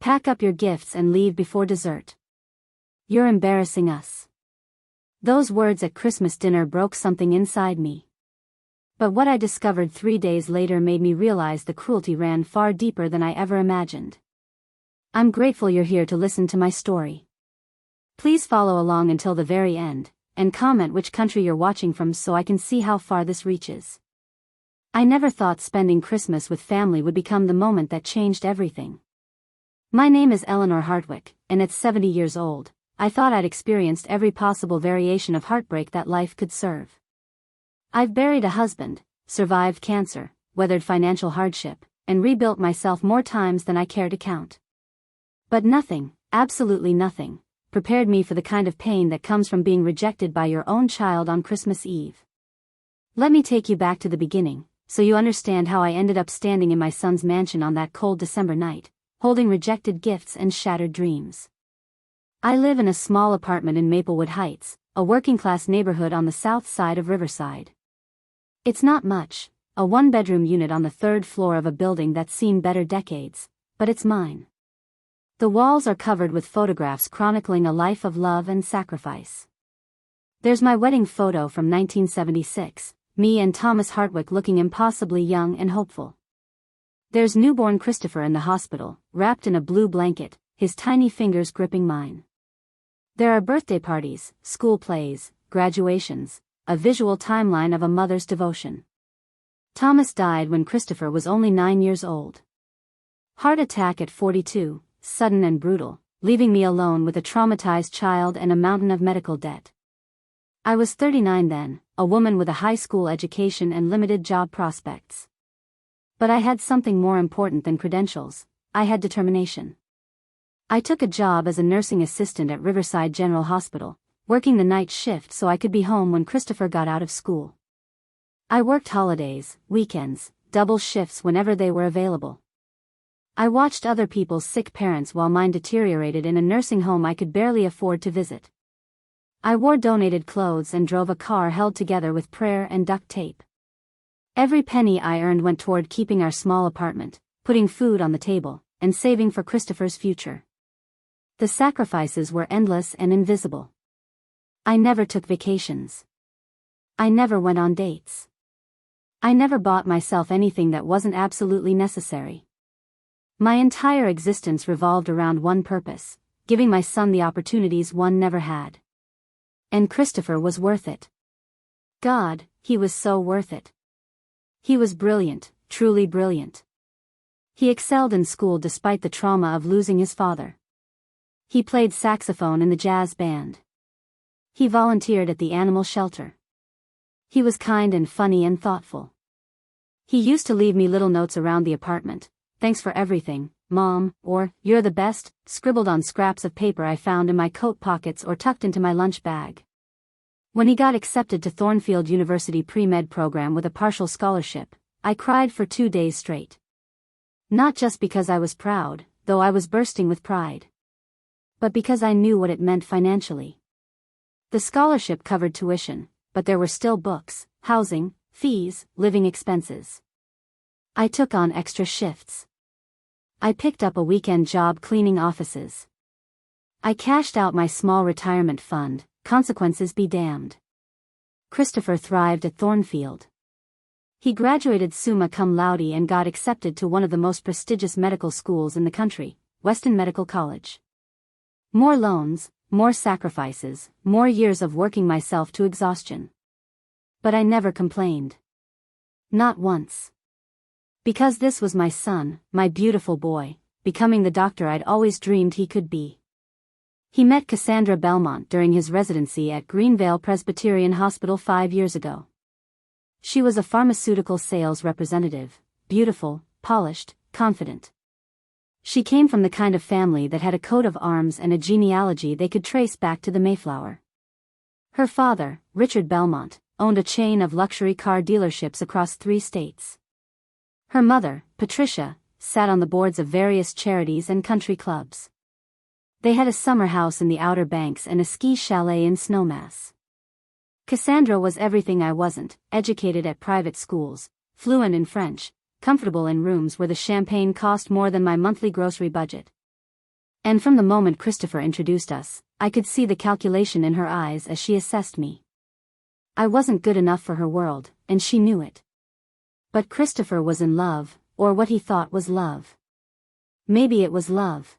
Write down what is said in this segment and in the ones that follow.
Pack up your gifts and leave before dessert. You're embarrassing us. Those words at Christmas dinner broke something inside me. But what I discovered 3 days later made me realize the cruelty ran far deeper than I ever imagined. I'm grateful you're here to listen to my story. Please follow along until the very end, and comment which country you're watching from so I can see how far this reaches. I never thought spending Christmas with family would become the moment that changed everything. My name is Eleanor Hartwick, and at 70 years old, I thought I'd experienced every possible variation of heartbreak that life could serve. I've buried a husband, survived cancer, weathered financial hardship, and rebuilt myself more times than I care to count. But nothing, absolutely nothing, prepared me for the kind of pain that comes from being rejected by your own child on Christmas Eve. Let me take you back to the beginning, so you understand how I ended up standing in my son's mansion on that cold December night, holding rejected gifts and shattered dreams. I live in a small apartment in Maplewood Heights, a working-class neighborhood on the south side of Riverside. It's not much, a one-bedroom unit on the 3rd floor of a building that's seen better decades, but it's mine. The walls are covered with photographs chronicling a life of love and sacrifice. There's my wedding photo from 1976, me and Thomas Hartwick looking impossibly young and hopeful. There's newborn Christopher in the hospital, wrapped in a blue blanket, his tiny fingers gripping mine. There are birthday parties, school plays, graduations, a visual timeline of a mother's devotion. Thomas died when Christopher was only 9 years old. Heart attack at 42. Sudden and brutal, leaving me alone with a traumatized child and a mountain of medical debt. I was 39 then, a woman with a high school education and limited job prospects. But I had something more important than credentials. I had determination. I took a job as a nursing assistant at Riverside General Hospital, working the night shift so I could be home when Christopher got out of school. I worked holidays, weekends, double shifts whenever they were available. I watched other people's sick parents while mine deteriorated in a nursing home I could barely afford to visit. I wore donated clothes and drove a car held together with prayer and duct tape. Every penny I earned went toward keeping our small apartment, putting food on the table, and saving for Christopher's future. The sacrifices were endless and invisible. I never took vacations. I never went on dates. I never bought myself anything that wasn't absolutely necessary. My entire existence revolved around one purpose, giving my son the opportunities one never had. And Christopher was worth it. God, he was so worth it. He was brilliant, truly brilliant. He excelled in school despite the trauma of losing his father. He played saxophone in the jazz band. He volunteered at the animal shelter. He was kind and funny and thoughtful. He used to leave me little notes around the apartment. "Thanks for everything, Mom," or "You're the best," scribbled on scraps of paper I found in my coat pockets or tucked into my lunch bag. When he got accepted to Thornfield University pre-med program with a partial scholarship, I cried for 2 days straight. Not just because I was proud, though I was bursting with pride, but because I knew what it meant financially. The scholarship covered tuition, but there were still books, housing, fees, living expenses. I took on extra shifts. I picked up a weekend job cleaning offices. I cashed out my small retirement fund, consequences be damned. Christopher thrived at Thornfield. He graduated summa cum laude and got accepted to one of the most prestigious medical schools in the country, Weston Medical College. More loans, more sacrifices, more years of working myself to exhaustion. But I never complained. Not once. Because this was my son, my beautiful boy, becoming the doctor I'd always dreamed he could be. He met Cassandra Belmont during his residency at Greenvale Presbyterian Hospital 5 years ago. She was a pharmaceutical sales representative, beautiful, polished, confident. She came from the kind of family that had a coat of arms and a genealogy they could trace back to the Mayflower. Her father, Richard Belmont, owned a chain of luxury car dealerships across 3 states. Her mother, Patricia, sat on the boards of various charities and country clubs. They had a summer house in the Outer Banks and a ski chalet in Snowmass. Cassandra was everything I wasn't: educated at private schools, fluent in French, comfortable in rooms where the champagne cost more than my monthly grocery budget. And from the moment Christopher introduced us, I could see the calculation in her eyes as she assessed me. I wasn't good enough for her world, and she knew it. But Christopher was in love, or what he thought was love. Maybe it was love.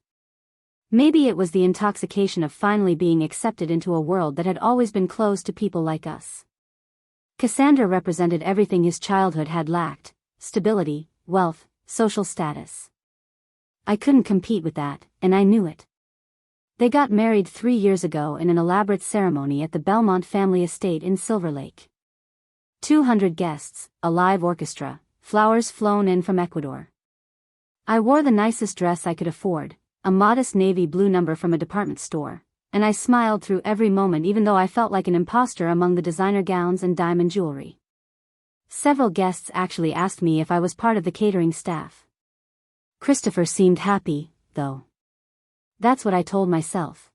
Maybe it was the intoxication of finally being accepted into a world that had always been closed to people like us. Cassandra represented everything his childhood had lacked: stability, wealth, social status. I couldn't compete with that, and I knew it. They got married 3 years ago in an elaborate ceremony at the Belmont family estate in Silver Lake. 200 guests, a live orchestra, flowers flown in from Ecuador. I wore the nicest dress I could afford, a modest navy blue number from a department store, and I smiled through every moment even though I felt like an imposter among the designer gowns and diamond jewelry. Several guests actually asked me if I was part of the catering staff. Christopher seemed happy, though. That's what I told myself.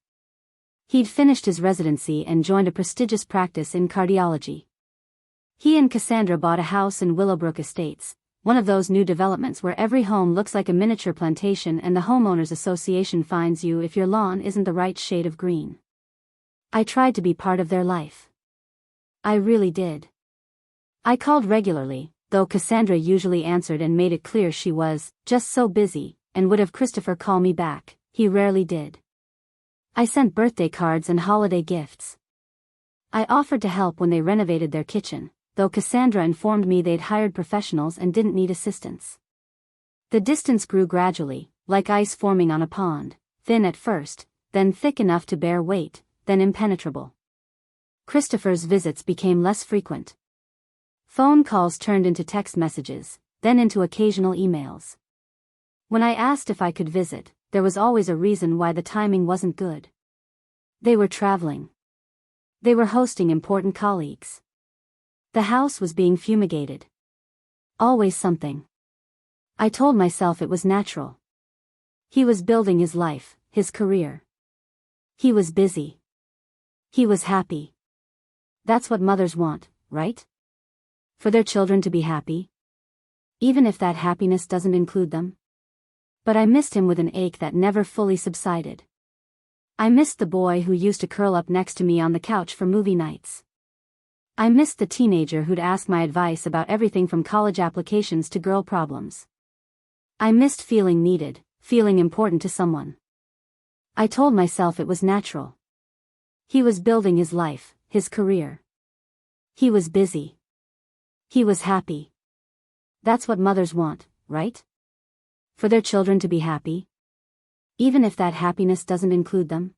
He'd finished his residency and joined a prestigious practice in cardiology. He and Cassandra bought a house in Willowbrook Estates, one of those new developments where every home looks like a miniature plantation and the homeowners association fines you if your lawn isn't the right shade of green. I tried to be part of their life. I really did. I called regularly, though Cassandra usually answered and made it clear she was just so busy, and would have Christopher call me back. He rarely did. I sent birthday cards and holiday gifts. I offered to help when they renovated their kitchen, though Cassandra informed me they'd hired professionals and didn't need assistance. The distance grew gradually, like ice forming on a pond, thin at first, then thick enough to bear weight, then impenetrable. Christopher's visits became less frequent. Phone calls turned into text messages, then into occasional emails. When I asked if I could visit, there was always a reason why the timing wasn't good. They were traveling. They were hosting important colleagues. The house was being fumigated. Always something. I told myself it was natural. He was building his life, his career. He was busy. He was happy. That's what mothers want, right? For their children to be happy. Even if that happiness doesn't include them. But I missed him with an ache that never fully subsided. I missed the boy who used to curl up next to me on the couch for movie nights. I missed the teenager who'd ask my advice about everything from college applications to girl problems. I missed feeling needed, feeling important to someone. I told myself it was natural. He was building his life, his career. He was busy. He was happy. That's what mothers want, right? For their children to be happy. Even if that happiness doesn't include them.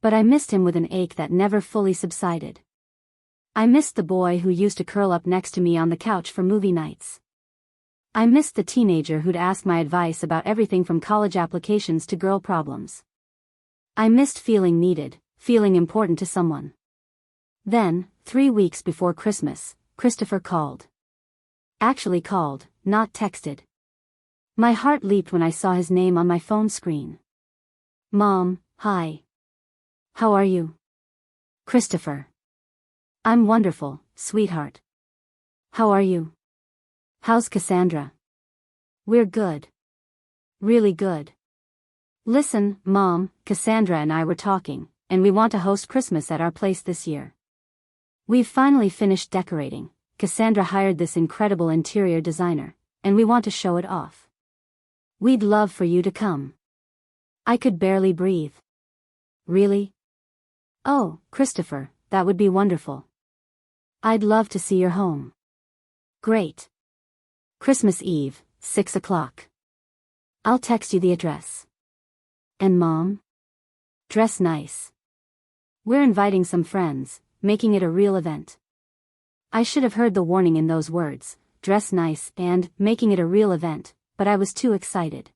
But I missed him with an ache that never fully subsided. I missed the boy who used to curl up next to me on the couch for movie nights. I missed the teenager who'd ask my advice about everything from college applications to girl problems. I missed feeling needed, feeling important to someone. Then, 3 weeks before Christmas, Christopher called. Actually called, not texted. My heart leaped when I saw his name on my phone screen. Mom, hi. How are you? Christopher. I'm wonderful, sweetheart. How are you? How's Cassandra? We're good. Really good. Listen, Mom, Cassandra and I were talking, and we want to host Christmas at our place this year. We've finally finished decorating. Cassandra hired this incredible interior designer, and we want to show it off. We'd love for you to come. I could barely breathe. Really? Oh, Christopher, that would be wonderful. I'd love to see your home. Great. Christmas Eve, 6 o'clock. I'll text you the address. And Mom? Dress nice. We're inviting some friends, making it a real event. I should have heard the warning in those words, dress nice and making it a real event, but I was too excited.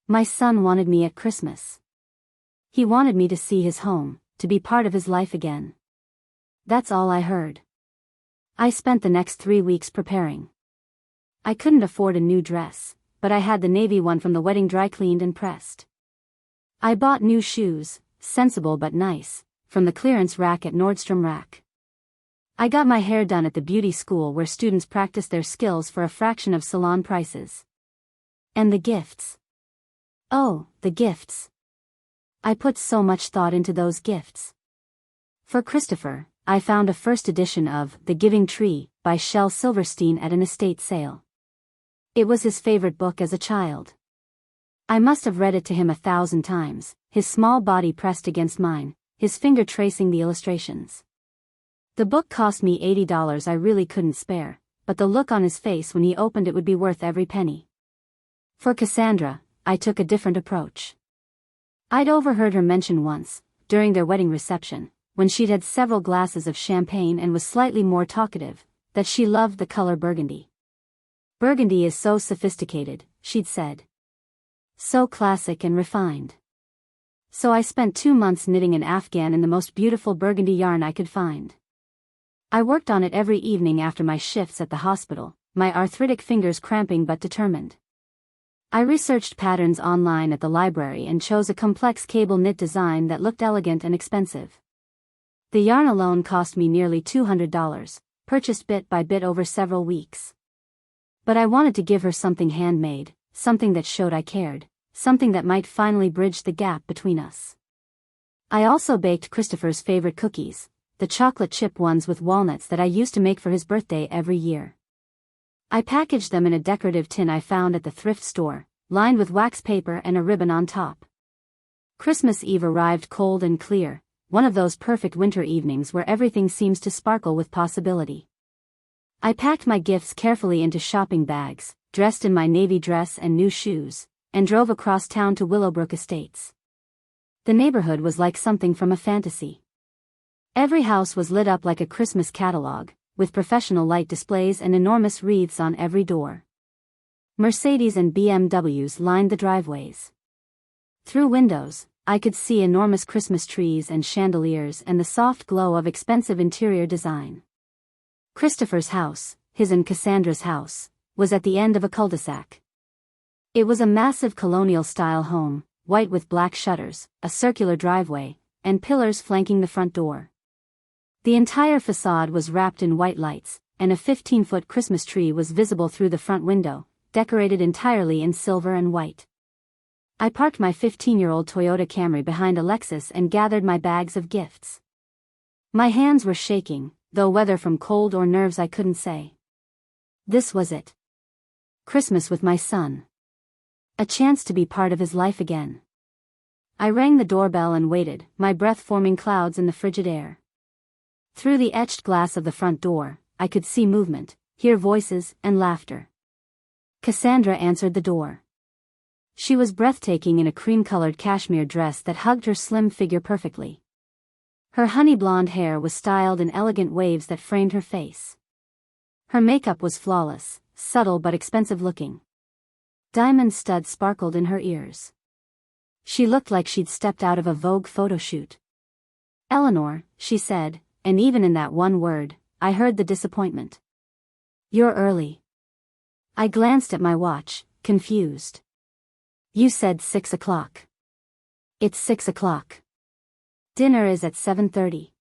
My son wanted me at Christmas. He wanted me to see his home, to be part of his life again. That's all I heard. I spent the next 3 weeks preparing. I couldn't afford a new dress, but I had the navy one from the wedding dry cleaned and pressed. I bought new shoes, sensible but nice, from the clearance rack at Nordstrom Rack. I got my hair done at the beauty school where students practice their skills for a fraction of salon prices. And the gifts. Oh, the gifts. I put so much thought into those gifts. For Christopher, I found a first edition of The Giving Tree by Shel Silverstein at an estate sale. It was his favorite book as a child. I must have read it to him 1,000 times, his small body pressed against mine, his finger tracing the illustrations. The book cost me $80 I really couldn't spare, but the look on his face when he opened it would be worth every penny. For Cassandra, I took a different approach. I'd overheard her mention once, during their wedding reception, when she'd had several glasses of champagne and was slightly more talkative, that she loved the color burgundy. Burgundy is so sophisticated, she'd said. So classic and refined. So I spent 2 months knitting an afghan in the most beautiful burgundy yarn I could find. I worked on it every evening after my shifts at the hospital, my arthritic fingers cramping but determined. I researched patterns online at the library and chose a complex cable knit design that looked elegant and expensive. The yarn alone cost me nearly $200, purchased bit by bit over several weeks. But I wanted to give her something handmade, something that showed I cared, something that might finally bridge the gap between us. I also baked Christopher's favorite cookies, the chocolate chip ones with walnuts that I used to make for his birthday every year. I packaged them in a decorative tin I found at the thrift store, lined with wax paper and a ribbon on top. Christmas Eve arrived cold and clear, one of those perfect winter evenings where everything seems to sparkle with possibility. I packed my gifts carefully into shopping bags, dressed in my navy dress and new shoes, and drove across town to Willowbrook Estates. The neighborhood was like something from a fantasy. Every house was lit up like a Christmas catalog, with professional light displays and enormous wreaths on every door. Mercedes and BMWs lined the driveways. Through windows, I could see enormous Christmas trees and chandeliers and the soft glow of expensive interior design. Christopher's house, his and Cassandra's house, was at the end of a cul-de-sac. It was a massive colonial-style home, white with black shutters, a circular driveway, and pillars flanking the front door. The entire facade was wrapped in white lights, and a 15-foot Christmas tree was visible through the front window, decorated entirely in silver and white. I parked my 15-year-old Toyota Camry behind a Lexus and gathered my bags of gifts. My hands were shaking, though whether from cold or nerves I couldn't say. This was it. Christmas with my son. A chance to be part of his life again. I rang the doorbell and waited, my breath forming clouds in the frigid air. Through the etched glass of the front door, I could see movement, hear voices, and laughter. Cassandra answered the door. She was breathtaking in a cream-colored cashmere dress that hugged her slim figure perfectly. Her honey-blonde hair was styled in elegant waves that framed her face. Her makeup was flawless, subtle but expensive-looking. Diamond studs sparkled in her ears. She looked like she'd stepped out of a Vogue photo shoot. "Eleanor," she said, and even in that one word, I heard the disappointment. "You're early." I glanced at my watch, confused. "You said 6 o'clock. It's 6 o'clock. Dinner is at 7:30.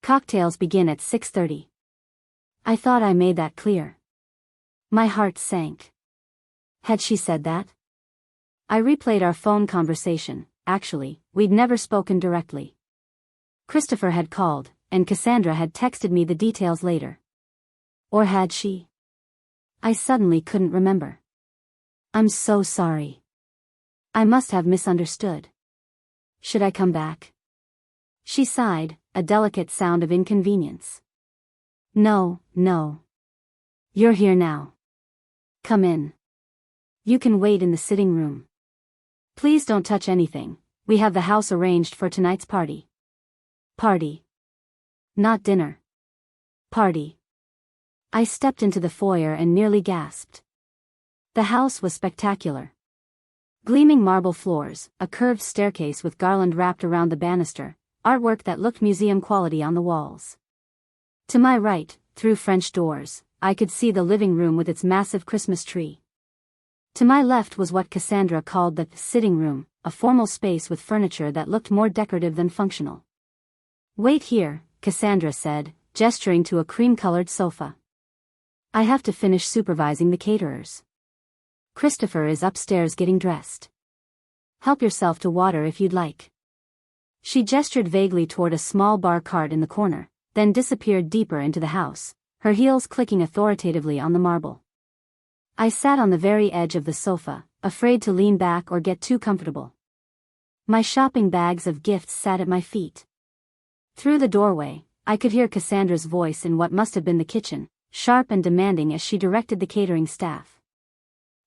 Cocktails begin at 6:30. I thought I made that clear." My heart sank. Had she said that? I replayed our phone conversation. Actually, we'd never spoken directly. Christopher had called, and Cassandra had texted me the details later. Or had she? I suddenly couldn't remember. "I'm so sorry. I must have misunderstood. Should I come back?" She sighed, a delicate sound of inconvenience. "No, no. You're here now. Come in. You can wait in the sitting room. Please don't touch anything, we have the house arranged for tonight's party." Party. Not dinner. Party. I stepped into the foyer and nearly gasped. The house was spectacular. Gleaming marble floors, a curved staircase with garland wrapped around the banister, artwork that looked museum quality on the walls. To my right, through French doors, I could see the living room with its massive Christmas tree. To my left was what Cassandra called the sitting room, a formal space with furniture that looked more decorative than functional. "Wait here," Cassandra said, gesturing to a cream-colored sofa. "I have to finish supervising the caterers. Christopher is upstairs getting dressed." Help yourself to water if you'd like. She gestured vaguely toward a small bar cart in the corner, then disappeared deeper into the house, her heels clicking authoritatively on the marble. I sat on the very edge of the sofa, afraid to lean back or get too comfortable. My shopping bags of gifts sat at my feet. Through the doorway, I could hear Cassandra's voice in what must have been the kitchen, sharp and demanding as she directed the catering staff.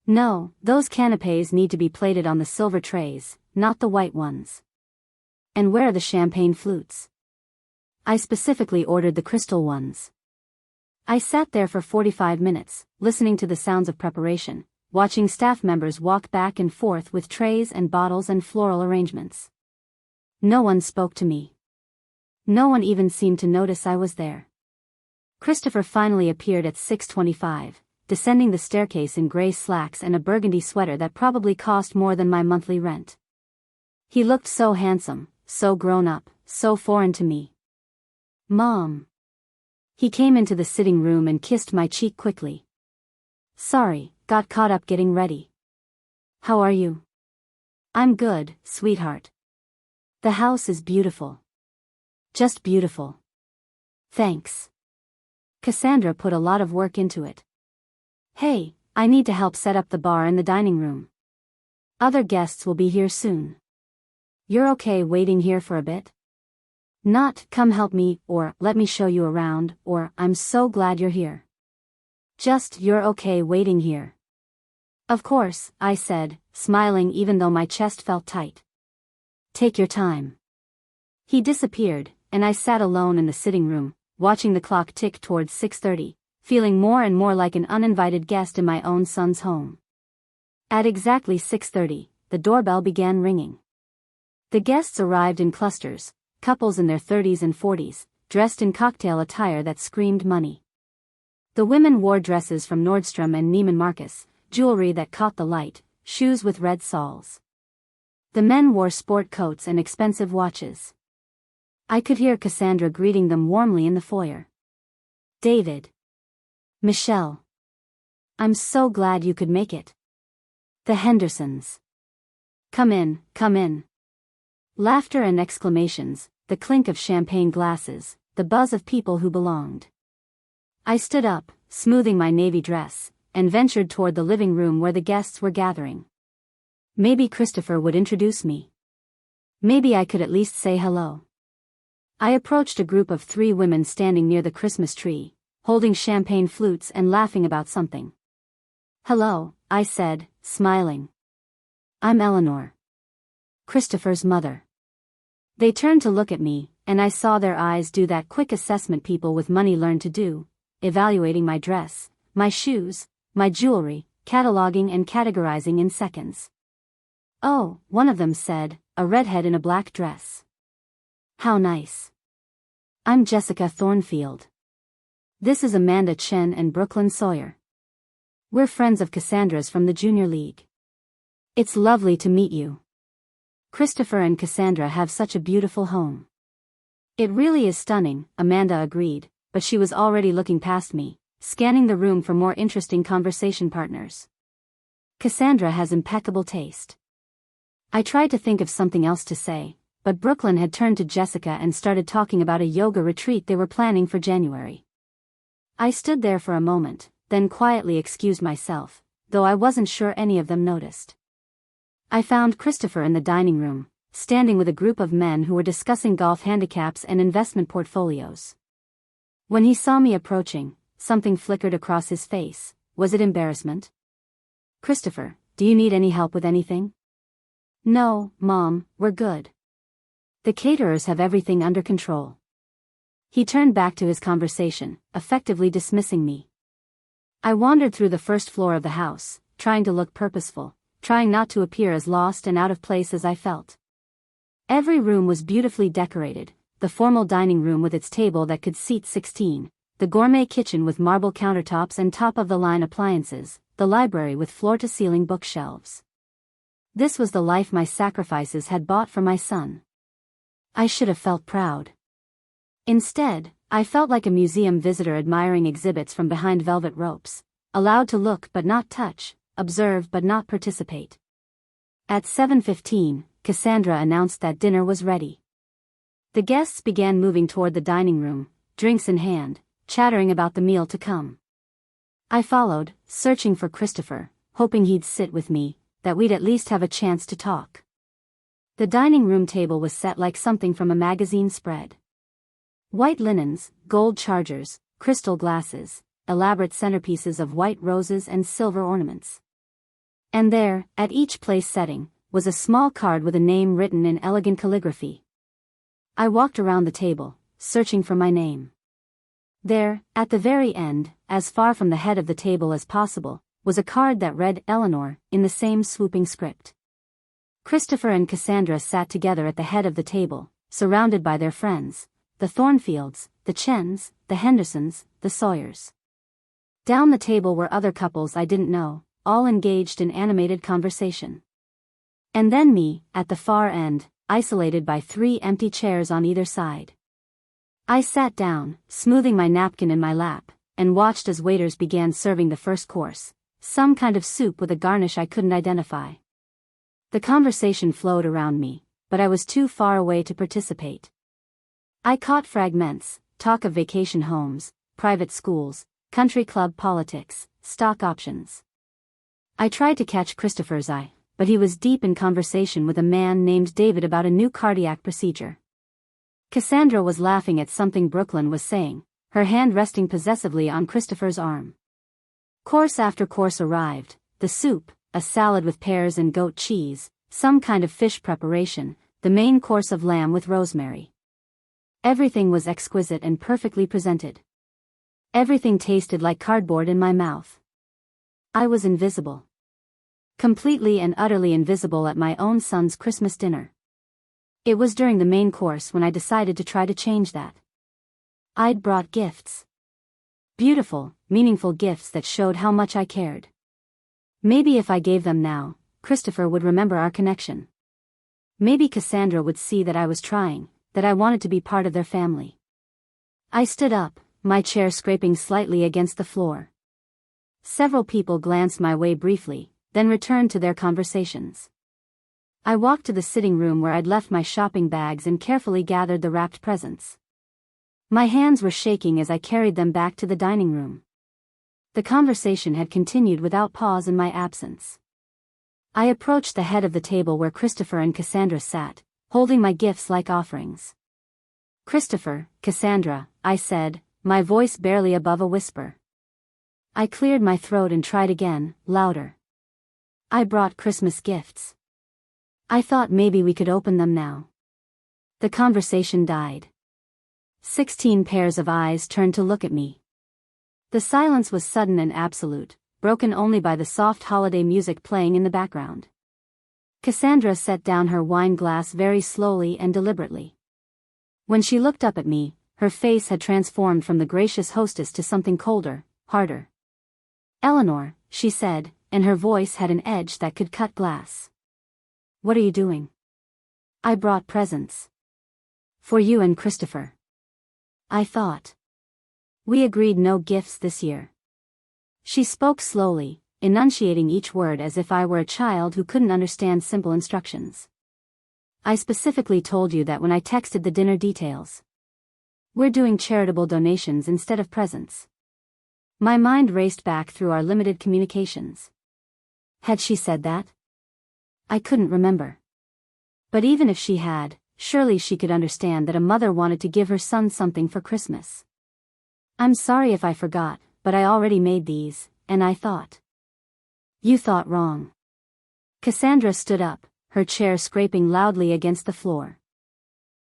No, those canapés need to be plated on the silver trays, not the white ones. And where are the champagne flutes? I specifically ordered the crystal ones. I sat there for 45 minutes, listening to the sounds of preparation, watching staff members walk back and forth with trays and bottles and floral arrangements. No one spoke to me. No one even seemed to notice I was there. Christopher finally appeared at 6:25, descending the staircase in gray slacks and a burgundy sweater that probably cost more than my monthly rent. He looked so handsome, so grown up, so foreign to me. Mom. He came into the sitting room and kissed my cheek quickly. Sorry, got caught up getting ready. How are you? I'm good, sweetheart. The house is beautiful. Just beautiful. Thanks. Cassandra put a lot of work into it. Hey, I need to help set up the bar in the dining room. Other guests will be here soon. You're okay waiting here for a bit? Not, come help me, or, let me show you around, or, I'm so glad you're here. Just, you're okay waiting here. Of course, I said, smiling even though my chest felt tight. Take your time. He disappeared, and I sat alone in the sitting room, watching the clock tick towards 6:30, feeling more and more like an uninvited guest in my own son's home. At exactly 6:30, the doorbell began ringing. The guests arrived in clusters, couples in their 30s and 40s, dressed in cocktail attire that screamed money. The women wore dresses from Nordstrom and Neiman Marcus, jewelry that caught the light, shoes with red soles. The men wore sport coats and expensive watches. I could hear Cassandra greeting them warmly in the foyer. David. Michelle. I'm so glad you could make it. The Hendersons. Come in, come in. Laughter and exclamations, the clink of champagne glasses, the buzz of people who belonged. I stood up, smoothing my navy dress, and ventured toward the living room where the guests were gathering. Maybe Christopher would introduce me. Maybe I could at least say hello. I approached a group of 3 women standing near the Christmas tree, holding champagne flutes and laughing about something. Hello, I said, smiling. I'm Eleanor. Christopher's mother. They turned to look at me, and I saw their eyes do that quick assessment people with money learn to do, evaluating my dress, my shoes, my jewelry, cataloging and categorizing in seconds. Oh, one of them said, a redhead in a black dress. How nice. I'm Jessica Thornfield. This is Amanda Chen and Brooklyn Sawyer. We're friends of Cassandra's from the Junior League. It's lovely to meet you. Christopher and Cassandra have such a beautiful home. It really is stunning, Amanda agreed, but she was already looking past me, scanning the room for more interesting conversation partners. Cassandra has impeccable taste. I tried to think of something else to say, but Brooklyn had turned to Jessica and started talking about a yoga retreat they were planning for January. I stood there for a moment, then quietly excused myself, though I wasn't sure any of them noticed. I found Christopher in the dining room, standing with a group of men who were discussing golf handicaps and investment portfolios. When he saw me approaching, something flickered across his face. Was it embarrassment? Christopher, do you need any help with anything? No, Mom, we're good. The caterers have everything under control. He turned back to his conversation, effectively dismissing me. I wandered through the first floor of the house, trying to look purposeful, trying not to appear as lost and out of place as I felt. Every room was beautifully decorated, the formal dining room with its table that could seat 16, the gourmet kitchen with marble countertops and top-of-the-line appliances, the library with floor-to-ceiling bookshelves. This was the life my sacrifices had bought for my son. I should have felt proud. Instead, I felt like a museum visitor admiring exhibits from behind velvet ropes, allowed to look but not touch, observe but not participate. At 7:15, Cassandra announced that dinner was ready. The guests began moving toward the dining room, drinks in hand, chattering about the meal to come. I followed, searching for Christopher, hoping he'd sit with me, that we'd at least have a chance to talk. The dining room table was set like something from a magazine spread. White linens, gold chargers, crystal glasses, elaborate centerpieces of white roses and silver ornaments. And there, at each place setting, was a small card with a name written in elegant calligraphy. I walked around the table, searching for my name. There, at the very end, as far from the head of the table as possible, was a card that read Eleanor, in the same swooping script. Christopher and Cassandra sat together at the head of the table, surrounded by their friends, the Thornfields, the Chens, the Hendersons, the Sawyers. Down the table were other couples I didn't know, all engaged in animated conversation. And then me, at the far end, isolated by 3 empty chairs on either side. I sat down, smoothing my napkin in my lap, and watched as waiters began serving the first course, some kind of soup with a garnish I couldn't identify. The conversation flowed around me, but I was too far away to participate. I caught fragments, talk of vacation homes, private schools, country club politics, stock options. I tried to catch Christopher's eye, but he was deep in conversation with a man named David about a new cardiac procedure. Cassandra was laughing at something Brooklyn was saying, her hand resting possessively on Christopher's arm. Course after course arrived, the soup, a salad with pears and goat cheese, some kind of fish preparation, the main course of lamb with rosemary. Everything was exquisite and perfectly presented. Everything tasted like cardboard in my mouth. I was invisible. Completely and utterly invisible at my own son's Christmas dinner. It was during the main course when I decided to try to change that. I'd brought gifts. Beautiful, meaningful gifts that showed how much I cared. Maybe if I gave them now, Christopher would remember our connection. Maybe Cassandra would see that I was trying, that I wanted to be part of their family. I stood up, my chair scraping slightly against the floor. Several people glanced my way briefly, then returned to their conversations. I walked to the sitting room where I'd left my shopping bags and carefully gathered the wrapped presents. My hands were shaking as I carried them back to the dining room. The conversation had continued without pause in my absence. I approached the head of the table where Christopher and Cassandra sat, holding my gifts like offerings. "Christopher, Cassandra," I said, my voice barely above a whisper. I cleared my throat and tried again, louder. "I brought Christmas gifts. I thought maybe we could open them now." The conversation died. 16 pairs of eyes turned to look at me. The silence was sudden and absolute, broken only by the soft holiday music playing in the background. Cassandra set down her wine glass very slowly and deliberately. When she looked up at me, her face had transformed from the gracious hostess to something colder, harder. "Eleanor," she said, and her voice had an edge that could cut glass. "What are you doing?" "I brought presents. For you and Christopher." I thought. "We agreed no gifts this year." She spoke slowly, enunciating each word as if I were a child who couldn't understand simple instructions. "I specifically told you that when I texted the dinner details. We're doing charitable donations instead of presents." My mind raced back through our limited communications. Had she said that? I couldn't remember. But even if she had, surely she could understand that a mother wanted to give her son something for Christmas. "I'm sorry if I forgot, but I already made these, and I thought." "You thought wrong." Cassandra stood up, her chair scraping loudly against the floor.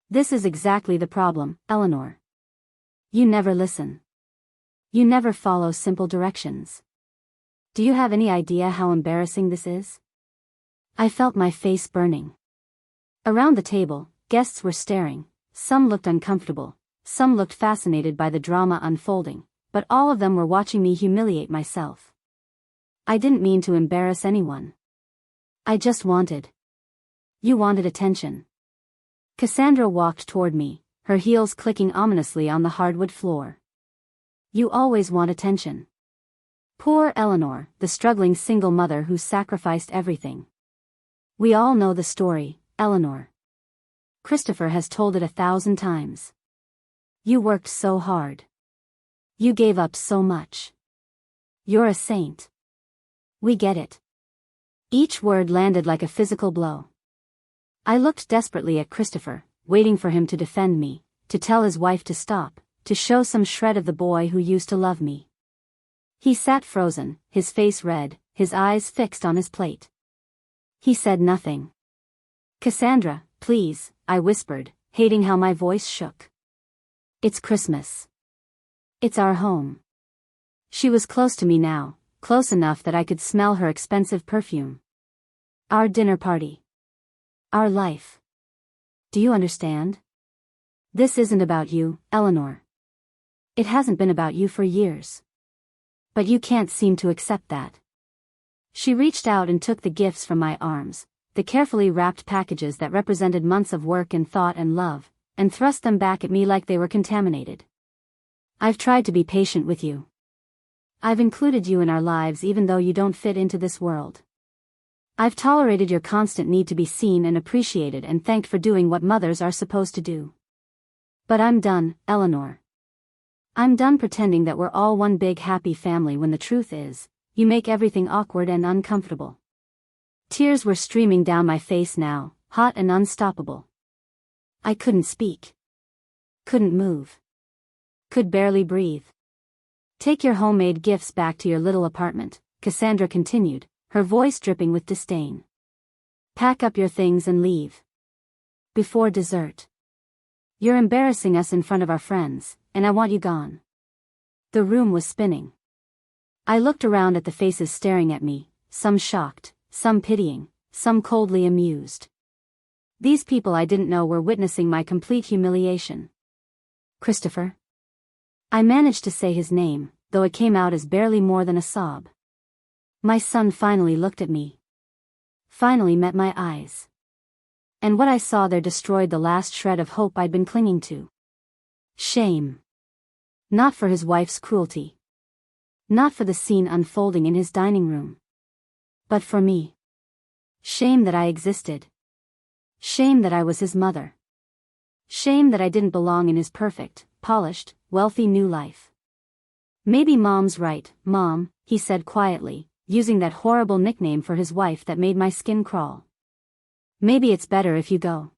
"This is exactly the problem, Eleanor. You never listen. You never follow simple directions. Do you have any idea how embarrassing this is?" I felt my face burning. Around the table, guests were staring. Some looked uncomfortable, some looked fascinated by the drama unfolding, but all of them were watching me humiliate myself. I didn't mean to embarrass anyone. I just wanted. You wanted attention. Cassandra walked toward me, her heels clicking ominously on the hardwood floor. "You always want attention." Poor Eleanor, the struggling single mother who sacrificed everything. We all know the story, Eleanor. Christopher has told it 1,000 times. You worked so hard. You gave up so much. You're a saint. We get it. Each word landed like a physical blow. I looked desperately at Christopher, waiting for him to defend me, to tell his wife to stop, to show some shred of the boy who used to love me. He sat frozen, his face red, his eyes fixed on his plate. He said nothing. Cassandra, please, I whispered, hating how my voice shook. It's Christmas. It's our home. She was close to me now, close enough that I could smell her expensive perfume. Our dinner party. Our life. Do you understand? This isn't about you, Eleanor. It hasn't been about you for years. But you can't seem to accept that. She reached out and took the gifts from my arms, the carefully wrapped packages that represented months of work and thought and love, and thrust them back at me like they were contaminated. I've tried to be patient with you. I've included you in our lives even though you don't fit into this world. I've tolerated your constant need to be seen and appreciated and thanked for doing what mothers are supposed to do. But I'm done, Eleanor. I'm done pretending that we're all one big happy family when the truth is, you make everything awkward and uncomfortable. Tears were streaming down my face now, hot and unstoppable. I couldn't speak. Couldn't move. Could barely breathe. Take your homemade gifts back to your little apartment, Cassandra continued, her voice dripping with disdain. Pack up your things and leave. Before dessert. You're embarrassing us in front of our friends, and I want you gone. The room was spinning. I looked around at the faces staring at me, some shocked, some pitying, some coldly amused. These people I didn't know were witnessing my complete humiliation. Christopher? I managed to say his name, though it came out as barely more than a sob. My son finally looked at me. Finally met my eyes. And what I saw there destroyed the last shred of hope I'd been clinging to. Shame. Not for his wife's cruelty. Not for the scene unfolding in his dining room. But for me. Shame that I existed. Shame that I was his mother. Shame that I didn't belong in his perfect, polished, wealthy new life. Maybe Mom's right, Mom, he said quietly, using that horrible nickname for his wife that made my skin crawl. Maybe it's better if you go.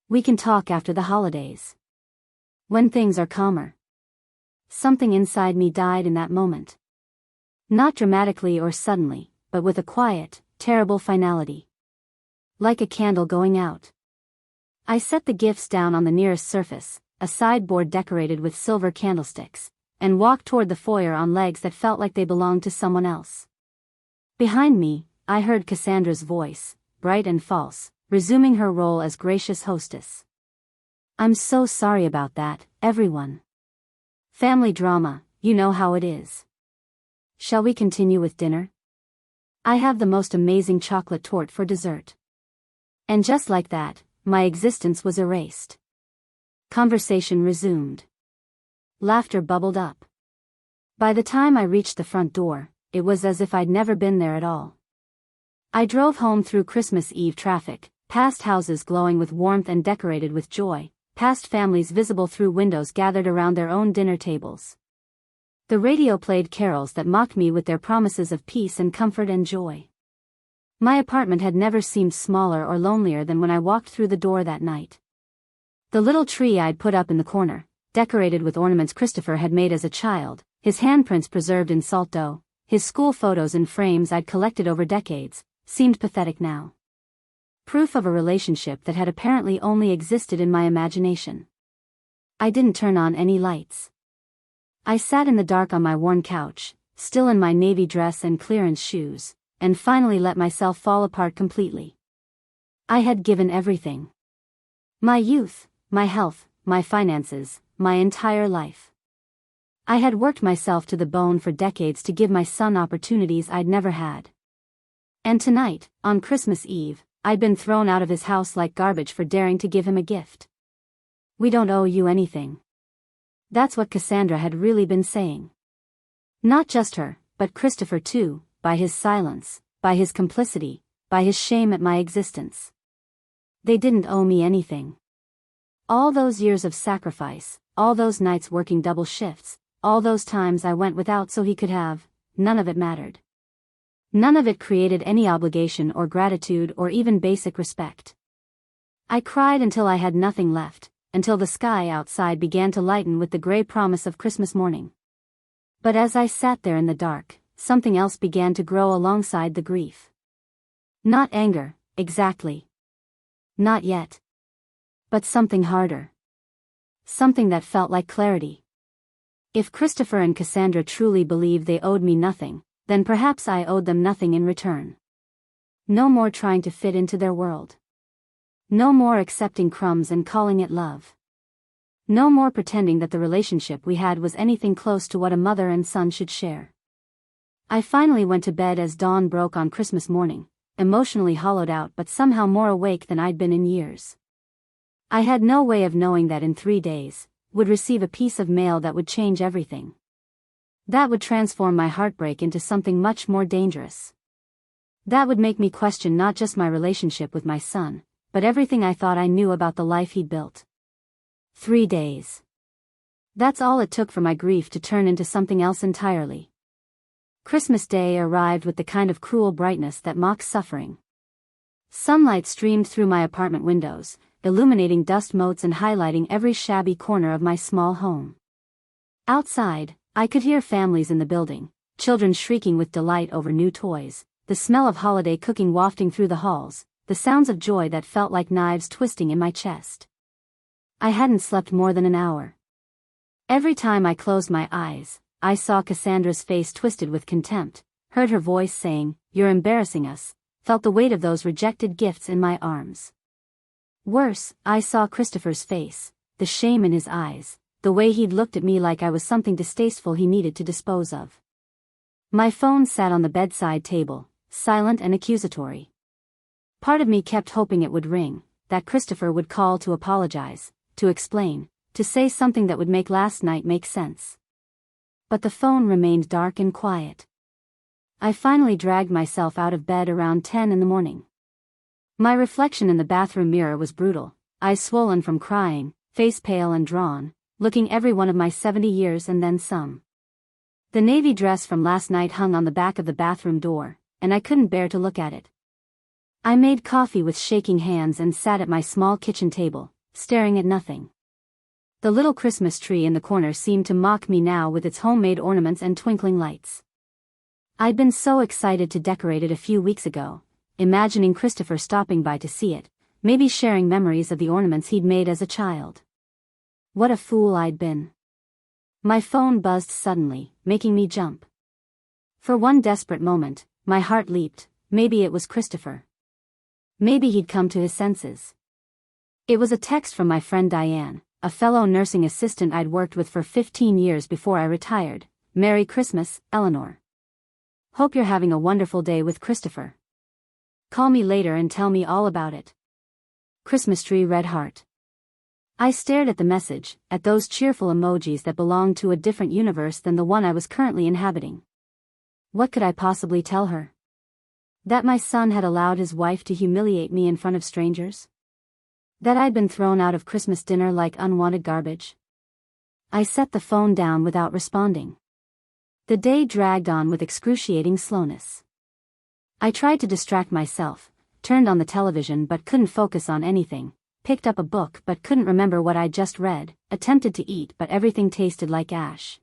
We can talk after the holidays. When things are calmer. Something inside me died in that moment. Not dramatically or suddenly, but with a quiet, terrible finality. Like a candle going out. I set the gifts down on the nearest surface, a sideboard decorated with silver candlesticks, and walked toward the foyer on legs that felt like they belonged to someone else. Behind me, I heard Cassandra's voice, bright and false, resuming her role as gracious hostess. I'm so sorry about that, everyone. Family drama, you know how it is. Shall we continue with dinner? I have the most amazing chocolate torte for dessert. And just like that, my existence was erased. Conversation resumed. Laughter bubbled up. By the time I reached the front door, it was as if I'd never been there at all. I drove home through Christmas Eve traffic, past houses glowing with warmth and decorated with joy, past families visible through windows gathered around their own dinner tables. The radio played carols that mocked me with their promises of peace and comfort and joy. My apartment had never seemed smaller or lonelier than when I walked through the door that night. The little tree I'd put up in the corner, decorated with ornaments Christopher had made as a child, his handprints preserved in salt dough, his school photos in frames I'd collected over decades, seemed pathetic now. Proof of a relationship that had apparently only existed in my imagination. I didn't turn on any lights. I sat in the dark on my worn couch, still in my navy dress and clearance shoes, and finally let myself fall apart completely. I had given everything. My youth, my health, my finances, my entire life. I had worked myself to the bone for decades to give my son opportunities I'd never had. And tonight, on Christmas Eve, I'd been thrown out of his house like garbage for daring to give him a gift. We don't owe you anything. That's what Cassandra had really been saying. Not just her, but Christopher too, by his silence, by his complicity, by his shame at my existence. They didn't owe me anything. All those years of sacrifice, all those nights working double shifts, all those times I went without so he could have, none of it mattered. None of it created any obligation or gratitude or even basic respect. I cried until I had nothing left, until the sky outside began to lighten with the gray promise of Christmas morning. But as I sat there in the dark, something else began to grow alongside the grief. Not anger, exactly. Not yet. But something harder. Something that felt like clarity. If Christopher and Cassandra truly believed they owed me nothing, then perhaps I owed them nothing in return. No more trying to fit into their world. No more accepting crumbs and calling it love. No more pretending that the relationship we had was anything close to what a mother and son should share. I finally went to bed as dawn broke on Christmas morning, emotionally hollowed out but somehow more awake than I'd been in years. I had no way of knowing that in 3 days, would receive a piece of mail that would change everything. That would transform my heartbreak into something much more dangerous. That would make me question not just my relationship with my son, but everything I thought I knew about the life he'd built. 3 days. That's all it took for my grief to turn into something else entirely. Christmas Day arrived with the kind of cruel brightness that mocks suffering. Sunlight streamed through my apartment windows, illuminating dust motes and highlighting every shabby corner of my small home. Outside, I could hear families in the building, children shrieking with delight over new toys, the smell of holiday cooking wafting through the halls, the sounds of joy that felt like knives twisting in my chest. I hadn't slept more than an hour. Every time I closed my eyes, I saw Cassandra's face twisted with contempt, heard her voice saying, "You're embarrassing us," felt the weight of those rejected gifts in my arms. Worse, I saw Christopher's face, the shame in his eyes, the way he'd looked at me like I was something distasteful he needed to dispose of. My phone sat on the bedside table, silent and accusatory. Part of me kept hoping it would ring, that Christopher would call to apologize, to explain, to say something that would make last night make sense. But the phone remained dark and quiet. I finally dragged myself out of bed around 10 in the morning. My reflection in the bathroom mirror was brutal, eyes swollen from crying, face pale and drawn, looking every one of my 70 years and then some. The navy dress from last night hung on the back of the bathroom door, and I couldn't bear to look at it. I made coffee with shaking hands and sat at my small kitchen table, staring at nothing. The little Christmas tree in the corner seemed to mock me now with its homemade ornaments and twinkling lights. I'd been so excited to decorate it a few weeks ago, imagining Christopher stopping by to see it, maybe sharing memories of the ornaments he'd made as a child. What a fool I'd been. My phone buzzed suddenly, making me jump. For one desperate moment, my heart leaped. Maybe it was Christopher. Maybe he'd come to his senses. It was a text from my friend Diane, a fellow nursing assistant I'd worked with for 15 years before I retired. "Merry Christmas, Eleanor. Hope you're having a wonderful day with Christopher. Call me later and tell me all about it. Christmas tree red heart." I stared at the message, at those cheerful emojis that belonged to a different universe than the one I was currently inhabiting. What could I possibly tell her? That my son had allowed his wife to humiliate me in front of strangers? That I'd been thrown out of Christmas dinner like unwanted garbage? I set the phone down without responding. The day dragged on with excruciating slowness. I tried to distract myself, turned on the television but couldn't focus on anything, picked up a book but couldn't remember what I'd just read, attempted to eat but everything tasted like ash.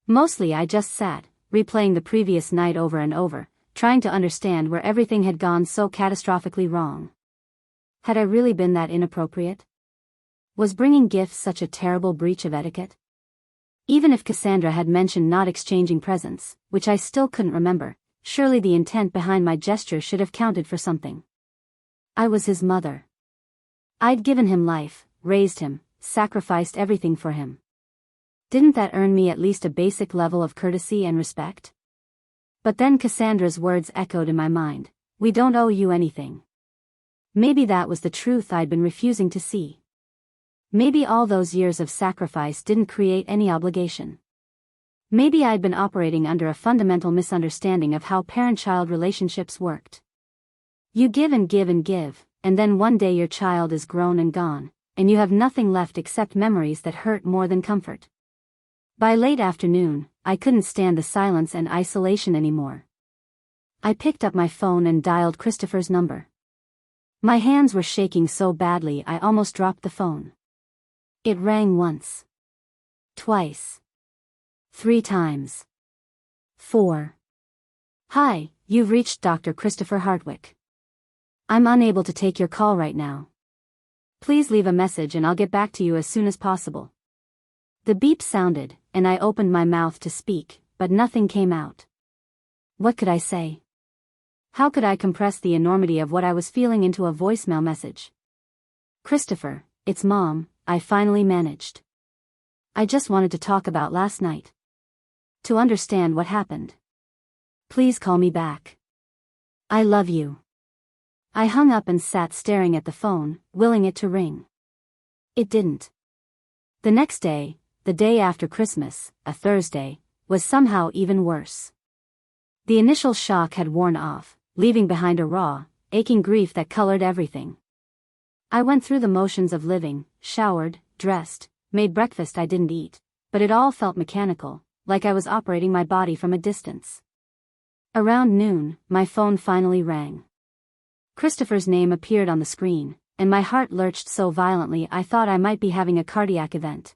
Mostly I just sat, replaying the previous night over and over, trying to understand where everything had gone so catastrophically wrong. Had I really been that inappropriate? Was bringing gifts such a terrible breach of etiquette? Even if Cassandra had mentioned not exchanging presents, which I still couldn't remember, surely the intent behind my gesture should have counted for something. I was his mother. I'd given him life, raised him, sacrificed everything for him. Didn't that earn me at least a basic level of courtesy and respect? But then Cassandra's words echoed in my mind. "We don't owe you anything." Maybe that was the truth I'd been refusing to see. Maybe all those years of sacrifice didn't create any obligation. Maybe I'd been operating under a fundamental misunderstanding of how parent-child relationships worked. You give and give and give, and then one day your child is grown and gone, and you have nothing left except memories that hurt more than comfort. By late afternoon, I couldn't stand the silence and isolation anymore. I picked up my phone and dialed Christopher's number. My hands were shaking so badly I almost dropped the phone. It rang once. Twice. 3 times. 4. Hi, you've reached Dr. Christopher Hartwick. I'm unable to take your call right now. Please leave a message and I'll get back to you as soon as possible. The beep sounded, and I opened my mouth to speak, but nothing came out. What could I say? How could I compress the enormity of what I was feeling into a voicemail message? Christopher, it's Mom, I finally managed. I just wanted to talk about last night. To understand what happened. Please call me back. I love you. I hung up and sat staring at the phone, willing it to ring. It didn't. The next day, the day after Christmas, a Thursday, was somehow even worse. The initial shock had worn off, leaving behind a raw, aching grief that colored everything. I went through the motions of living, showered, dressed, made breakfast I didn't eat, but it all felt mechanical, like I was operating my body from a distance. Around noon, my phone finally rang. Christopher's name appeared on the screen, and my heart lurched so violently I thought I might be having a cardiac event.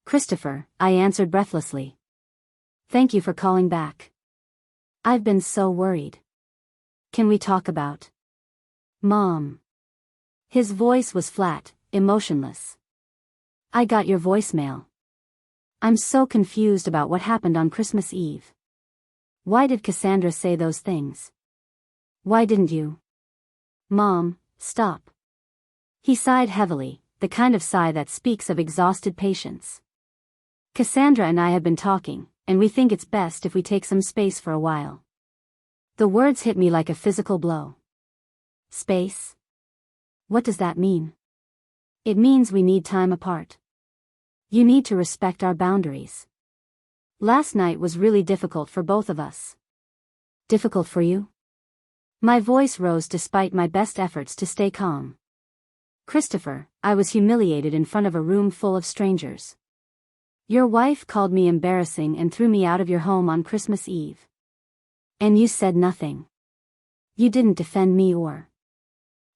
Christopher, I answered breathlessly. Thank you for calling back. I've been so worried. Can we talk about Mom? His voice was flat, emotionless. I got your voicemail. I'm so confused about what happened on Christmas Eve. Why did Cassandra say those things? Why didn't you? Mom, stop. He sighed heavily, the kind of sigh that speaks of exhausted patience. Cassandra and I have been talking, and we think it's best if we take some space for a while. The words hit me like a physical blow. Space? What does that mean? It means we need time apart. You need to respect our boundaries. Last night was really difficult for both of us. Difficult for you? My voice rose despite my best efforts to stay calm. Christopher, I was humiliated in front of a room full of strangers. Your wife called me embarrassing and threw me out of your home on Christmas Eve. And you said nothing. You didn't defend me or...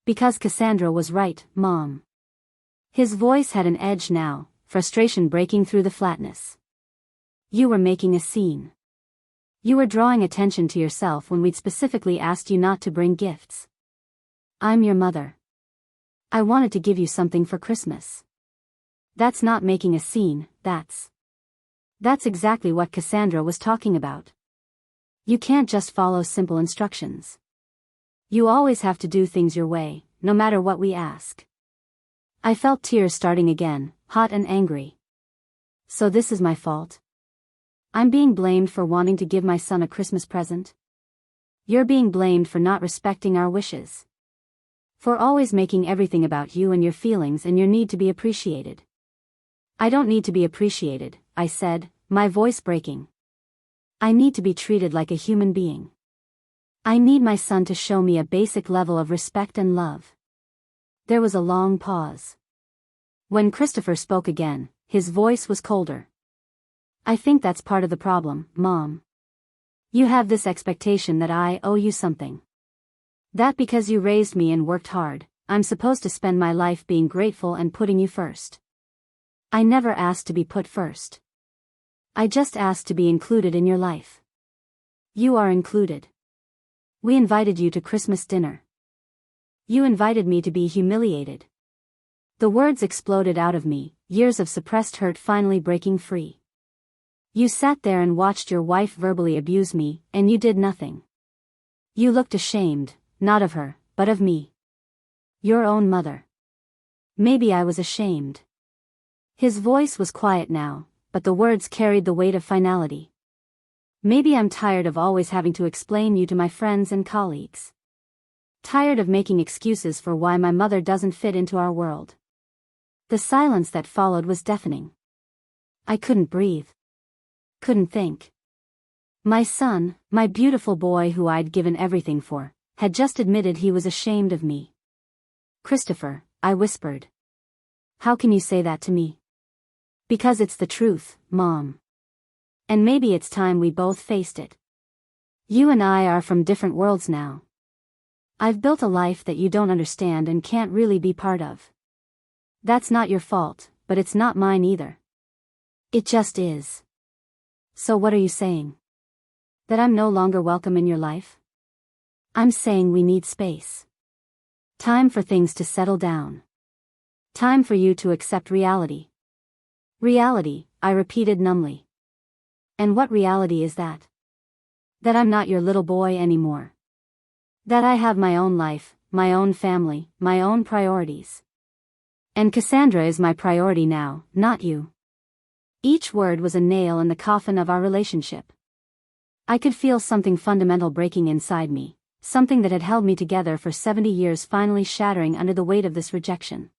Because Cassandra was right, Mom. His voice had an edge now, frustration breaking through the flatness. You were making a scene. You were drawing attention to yourself when we'd specifically asked you not to bring gifts. I'm your mother. I wanted to give you something for Christmas. That's not making a scene, that's exactly what Cassandra was talking about. You can't just follow simple instructions. You always have to do things your way, no matter what we ask. I felt tears starting again, hot and angry. So this is my fault? I'm being blamed for wanting to give my son a Christmas present? You're being blamed for not respecting our wishes. For always making everything about you and your feelings and your need to be appreciated. I don't need to be appreciated, I said, my voice breaking. I need to be treated like a human being. I need my son to show me a basic level of respect and love. There was a long pause. When Christopher spoke again, his voice was colder. I think that's part of the problem, Mom. You have this expectation that I owe you something. That because you raised me and worked hard, I'm supposed to spend my life being grateful and putting you first. I never asked to be put first. I just asked to be included in your life. You are included. We invited you to Christmas dinner. You invited me to be humiliated. The words exploded out of me, years of suppressed hurt finally breaking free. You sat there and watched your wife verbally abuse me, and you did nothing. You looked ashamed, not of her, but of me. Your own mother. Maybe I was ashamed. His voice was quiet now, but the words carried the weight of finality. Maybe I'm tired of always having to explain you to my friends and colleagues. Tired of making excuses for why my mother doesn't fit into our world. The silence that followed was deafening. I couldn't breathe. Couldn't think. My son, my beautiful boy who I'd given everything for, had just admitted he was ashamed of me. "Christopher," I whispered. "How can you say that to me?" "Because it's the truth, Mom. And maybe it's time we both faced it. You and I are from different worlds now. I've built a life that you don't understand and can't really be part of. That's not your fault, but it's not mine either. It just is." "So what are you saying? That I'm no longer welcome in your life?" "I'm saying we need space. Time for things to settle down. Time for you to accept reality." "Reality," I repeated numbly. "And what reality is that?" "That I'm not your little boy anymore. That I have my own life, my own family, my own priorities. And Cassandra is my priority now, not you." Each word was a nail in the coffin of our relationship. I could feel something fundamental breaking inside me, something that had held me together for 70 years finally shattering under the weight of this rejection.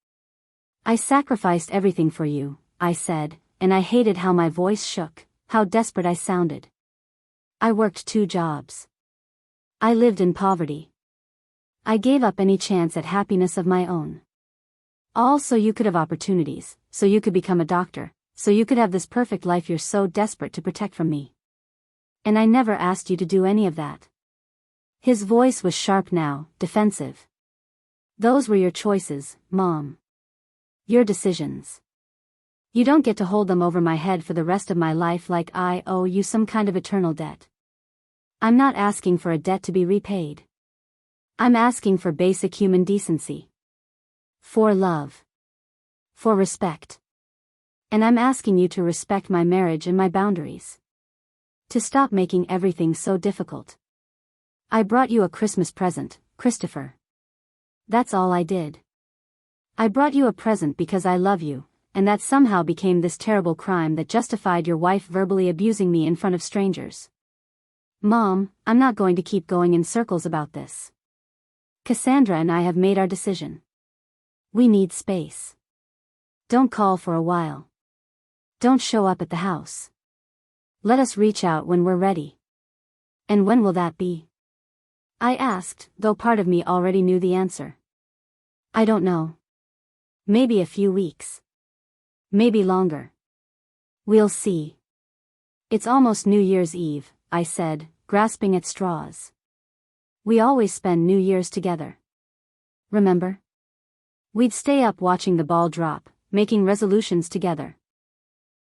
"I sacrificed everything for you," I said, and I hated how my voice shook, how desperate I sounded. "I worked 2 jobs. I lived in poverty. I gave up any chance at happiness of my own. All so you could have opportunities, so you could become a doctor, so you could have this perfect life you're so desperate to protect from me. And I never asked you to do any of that." His voice was sharp now, defensive. "Those were your choices, Mom. Your decisions. You don't get to hold them over my head for the rest of my life like I owe you some kind of eternal debt. I'm not asking for a debt to be repaid. I'm asking for basic human decency. For love. For respect. And I'm asking you to respect my marriage and my boundaries. To stop making everything so difficult. I brought you a Christmas present, Christopher. That's all I did. I brought you a present because I love you, and that somehow became this terrible crime that justified your wife verbally abusing me in front of strangers. Mom, I'm not going to keep going in circles about this. Cassandra and I have made our decision. We need space. Don't call for a while. Don't show up at the house. Let us reach out when we're ready." "And when will that be?" I asked, though part of me already knew the answer. "I don't know. Maybe a few weeks. Maybe longer. We'll see." "It's almost New Year's Eve," I said, grasping at straws. "We always spend New Year's together. Remember? We'd stay up watching the ball drop, making resolutions together.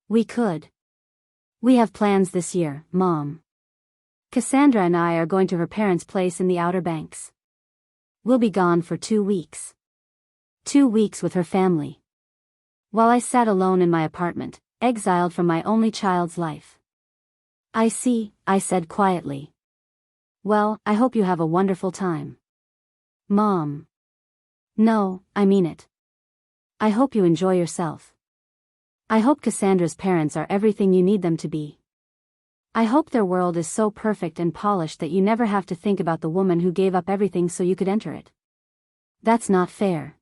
We could. We have plans this year, Mom. Cassandra and I are going to her parents' place in the Outer Banks. We'll be gone for 2 weeks. 2 weeks with her family." While I sat alone in my apartment, exiled from my only child's life. "I see," I said quietly. "Well, I hope you have a wonderful time." "Mom." "No, I mean it. I hope you enjoy yourself. I hope Cassandra's parents are everything you need them to be. I hope their world is so perfect and polished that you never have to think about the woman who gave up everything so you could enter it. That's not fair."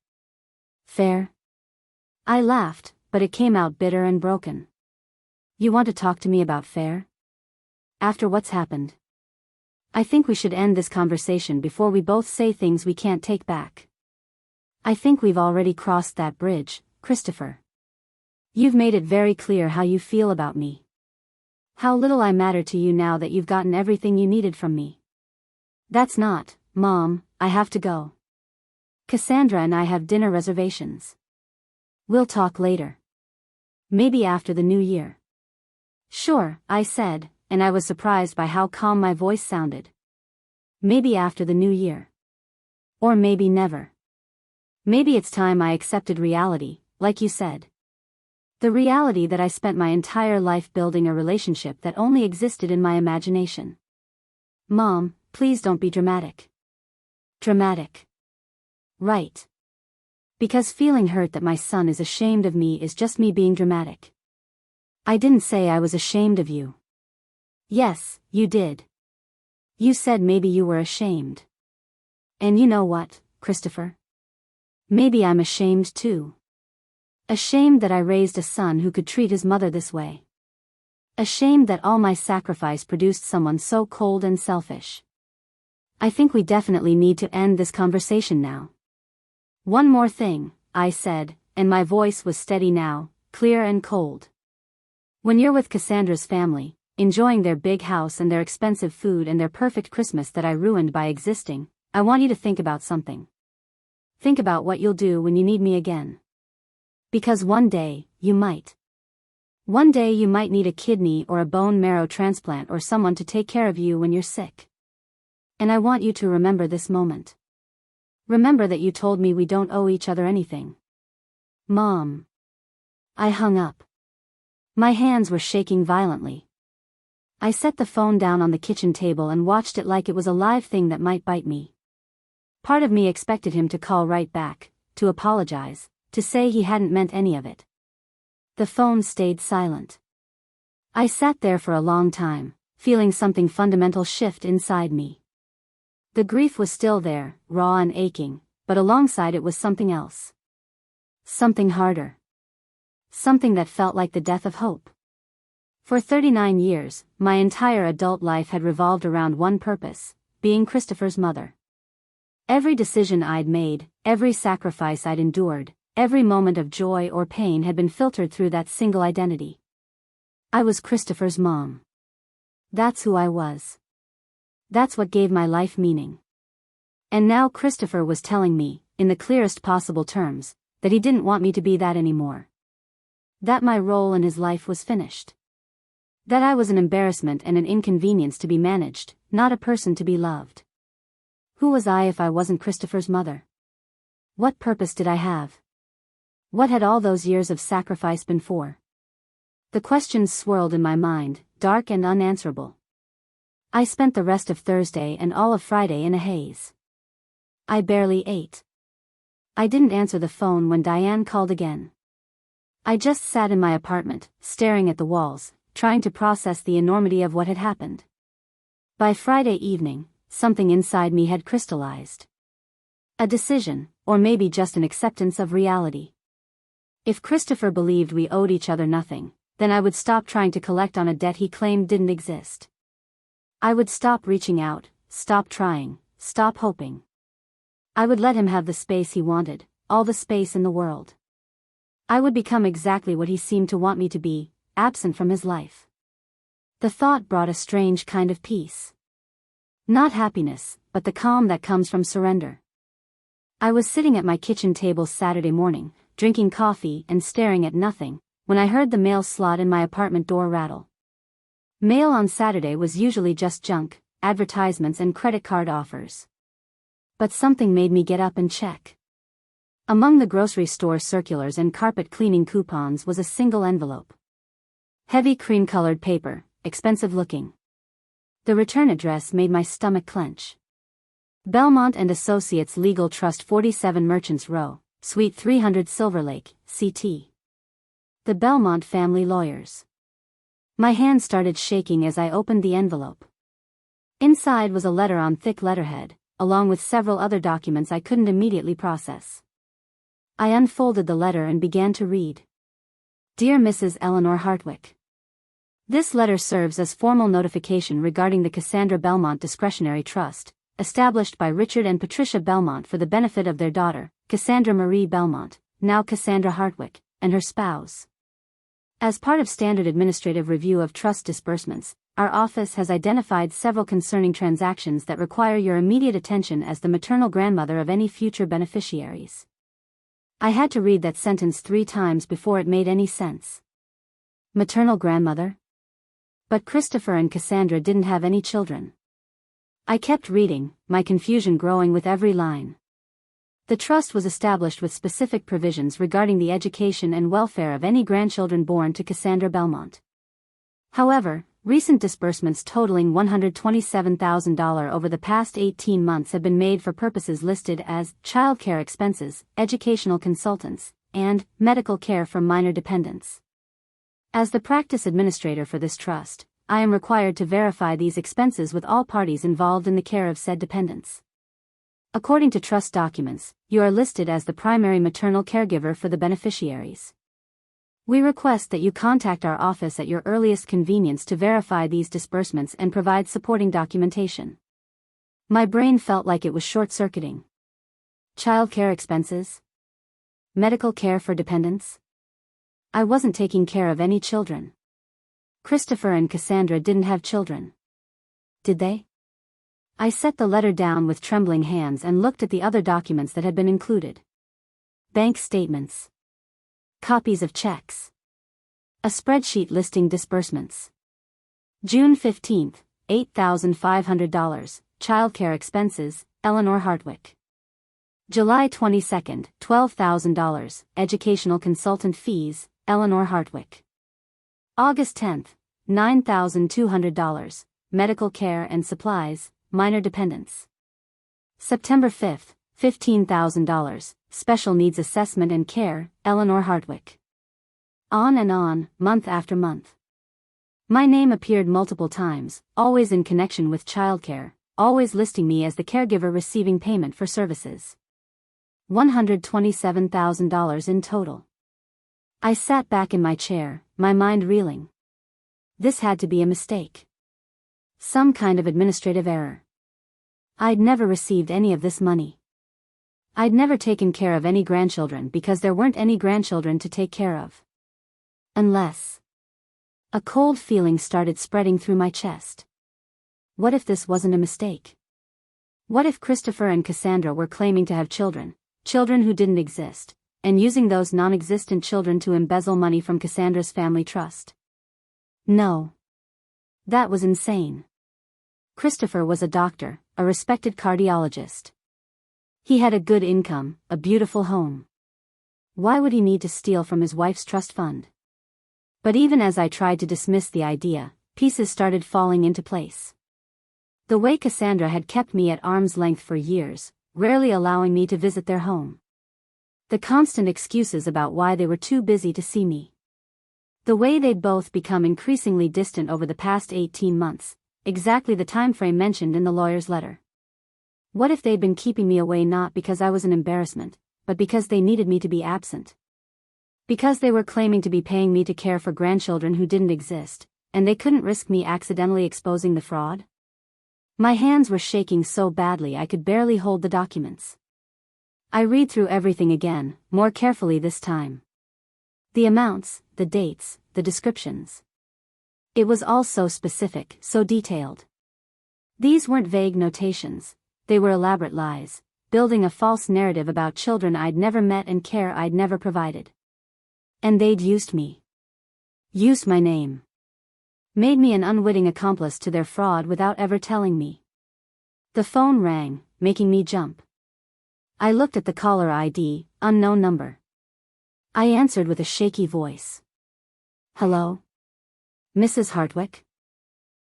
"Fair?" I laughed, but it came out bitter and broken. "You want to talk to me about fair? After what's happened? I think we should end this conversation before we both say things we can't take back. I think we've already crossed that bridge, Christopher. You've made it very clear how you feel about me. How little I matter to you now that you've gotten everything you needed from me. That's not, Mom, I have to go. Cassandra and I have dinner reservations. We'll talk later. Maybe after the new year." "Sure," I said, and I was surprised by how calm my voice sounded. Maybe after the new year. Or maybe never. Maybe it's time I accepted reality, like you said. The reality that I spent my entire life building a relationship that only existed in my imagination. "Mom, please don't be dramatic." "Dramatic." "Right. Because feeling hurt that my son is ashamed of me is just me being dramatic." "I didn't say I was ashamed of you." "Yes, you did. You said maybe you were ashamed. And you know what, Christopher? Maybe I'm ashamed too. Ashamed that I raised a son who could treat his mother this way. Ashamed that all my sacrifice produced someone so cold and selfish. I think we definitely need to end this conversation now. One more thing, I said, and my voice was steady now, clear and cold. When you're with Cassandra's family, enjoying their big house and their expensive food and their perfect Christmas that I ruined by existing, I want you to think about something. Think about what you'll do when you need me again. Because one day, you might. One day you might need a kidney or a bone marrow transplant or someone to take care of you when you're sick. And I want you to remember this moment. Remember that you told me we don't owe each other anything. Mom. I hung up. My hands were shaking violently. I set the phone down on the kitchen table and watched it like it was a live thing that might bite me. Part of me expected him to call right back, to apologize, to say he hadn't meant any of it. The phone stayed silent. I sat there for a long time, feeling something fundamental shift inside me. The grief was still there, raw and aching, but alongside it was something else. Something harder. Something that felt like the death of hope. For 39 years, my entire adult life had revolved around one purpose, being Christopher's mother. Every decision I'd made, every sacrifice I'd endured, every moment of joy or pain had been filtered through that single identity. I was Christopher's mom. That's who I was. That's what gave my life meaning. And now Christopher was telling me, in the clearest possible terms, that he didn't want me to be that anymore. That my role in his life was finished. That I was an embarrassment and an inconvenience to be managed, not a person to be loved. Who was I if I wasn't Christopher's mother? What purpose did I have? What had all those years of sacrifice been for? The questions swirled in my mind, dark and unanswerable. I spent the rest of Thursday and all of Friday in a haze. I barely ate. I didn't answer the phone when Diane called again. I just sat in my apartment, staring at the walls, trying to process the enormity of what had happened. By Friday evening, something inside me had crystallized. A decision, or maybe just an acceptance of reality. If Christopher believed we owed each other nothing, then I would stop trying to collect on a debt he claimed didn't exist. I would stop reaching out, stop trying, stop hoping. I would let him have the space he wanted, all the space in the world. I would become exactly what he seemed to want me to be, absent from his life. The thought brought a strange kind of peace. Not happiness, but the calm that comes from surrender. I was sitting at my kitchen table Saturday morning, drinking coffee and staring at nothing, when I heard the mail slot in my apartment door rattle. Mail on Saturday was usually just junk, advertisements and credit card offers. But something made me get up and check. Among the grocery store circulars and carpet cleaning coupons was a single envelope. Heavy cream-colored paper, expensive looking. The return address made my stomach clench. Belmont and Associates Legal Trust 47 Merchants Row, Suite 300 Silver Lake, CT. The Belmont family lawyers. My hand started shaking as I opened the envelope. Inside was a letter on thick letterhead, along with several other documents I couldn't immediately process. I unfolded the letter and began to read. Dear Mrs. Eleanor Hartwick. This letter serves as formal notification regarding the Cassandra Belmont Discretionary Trust, established by Richard and Patricia Belmont for the benefit of their daughter, Cassandra Marie Belmont, now Cassandra Hartwick, and her spouse. As part of standard administrative review of trust disbursements, our office has identified several concerning transactions that require your immediate attention as the maternal grandmother of any future beneficiaries. I had to read that sentence 3 times before it made any sense. Maternal grandmother? But Christopher and Cassandra didn't have any children. I kept reading, my confusion growing with every line. The trust was established with specific provisions regarding the education and welfare of any grandchildren born to Cassandra Belmont. However, recent disbursements totaling $127,000 over the past 18 months have been made for purposes listed as childcare expenses, educational consultants, and medical care for minor dependents. As the practice administrator for this trust, I am required to verify these expenses with all parties involved in the care of said dependents. According to trust documents, you are listed as the primary maternal caregiver for the beneficiaries. We request that you contact our office at your earliest convenience to verify these disbursements and provide supporting documentation. My brain felt like it was short-circuiting. Childcare expenses? Medical care for dependents? I wasn't taking care of any children. Christopher and Cassandra didn't have children. Did they? I set the letter down with trembling hands and looked at the other documents that had been included. Bank statements. Copies of checks. A spreadsheet listing disbursements. June 15th, $8,500, childcare expenses, Eleanor Hartwick. July 22nd, $12,000, educational consultant fees, Eleanor Hartwick. August 10th, $9,200, medical care and supplies, minor dependents. September 5th, $15,000, special needs assessment and care, Eleanor Hartwick. On and on, month after month. My name appeared multiple times, always in connection with childcare, always listing me as the caregiver receiving payment for services. $127,000 in total. I sat back in my chair, my mind reeling. This had to be a mistake. Some kind of administrative error. I'd never received any of this money. I'd never taken care of any grandchildren because there weren't any grandchildren to take care of. Unless. A cold feeling started spreading through my chest. What if this wasn't a mistake? What if Christopher and Cassandra were claiming to have children who didn't exist, and using those non-existent children to embezzle money from Cassandra's family trust? No. That was insane. Christopher was a doctor, a respected cardiologist. He had a good income, a beautiful home. Why would he need to steal from his wife's trust fund? But even as I tried to dismiss the idea, pieces started falling into place. The way Cassandra had kept me at arm's length for years, rarely allowing me to visit their home. The constant excuses about why they were too busy to see me. The way they'd both become increasingly distant over the past 18 months, exactly the time frame mentioned in the lawyer's letter. What if they'd been keeping me away not because I was an embarrassment, but because they needed me to be absent? Because they were claiming to be paying me to care for grandchildren who didn't exist, and they couldn't risk me accidentally exposing the fraud? My hands were shaking so badly I could barely hold the documents. I read through everything again, more carefully this time. The amounts, the dates, the descriptions. It was all so specific, so detailed. These weren't vague notations, they were elaborate lies, building a false narrative about children I'd never met and care I'd never provided. And they'd used me. Used my name. Made me an unwitting accomplice to their fraud without ever telling me. The phone rang, making me jump. I looked at the caller ID, unknown number. I answered with a shaky voice. Hello? Mrs. Hartwick?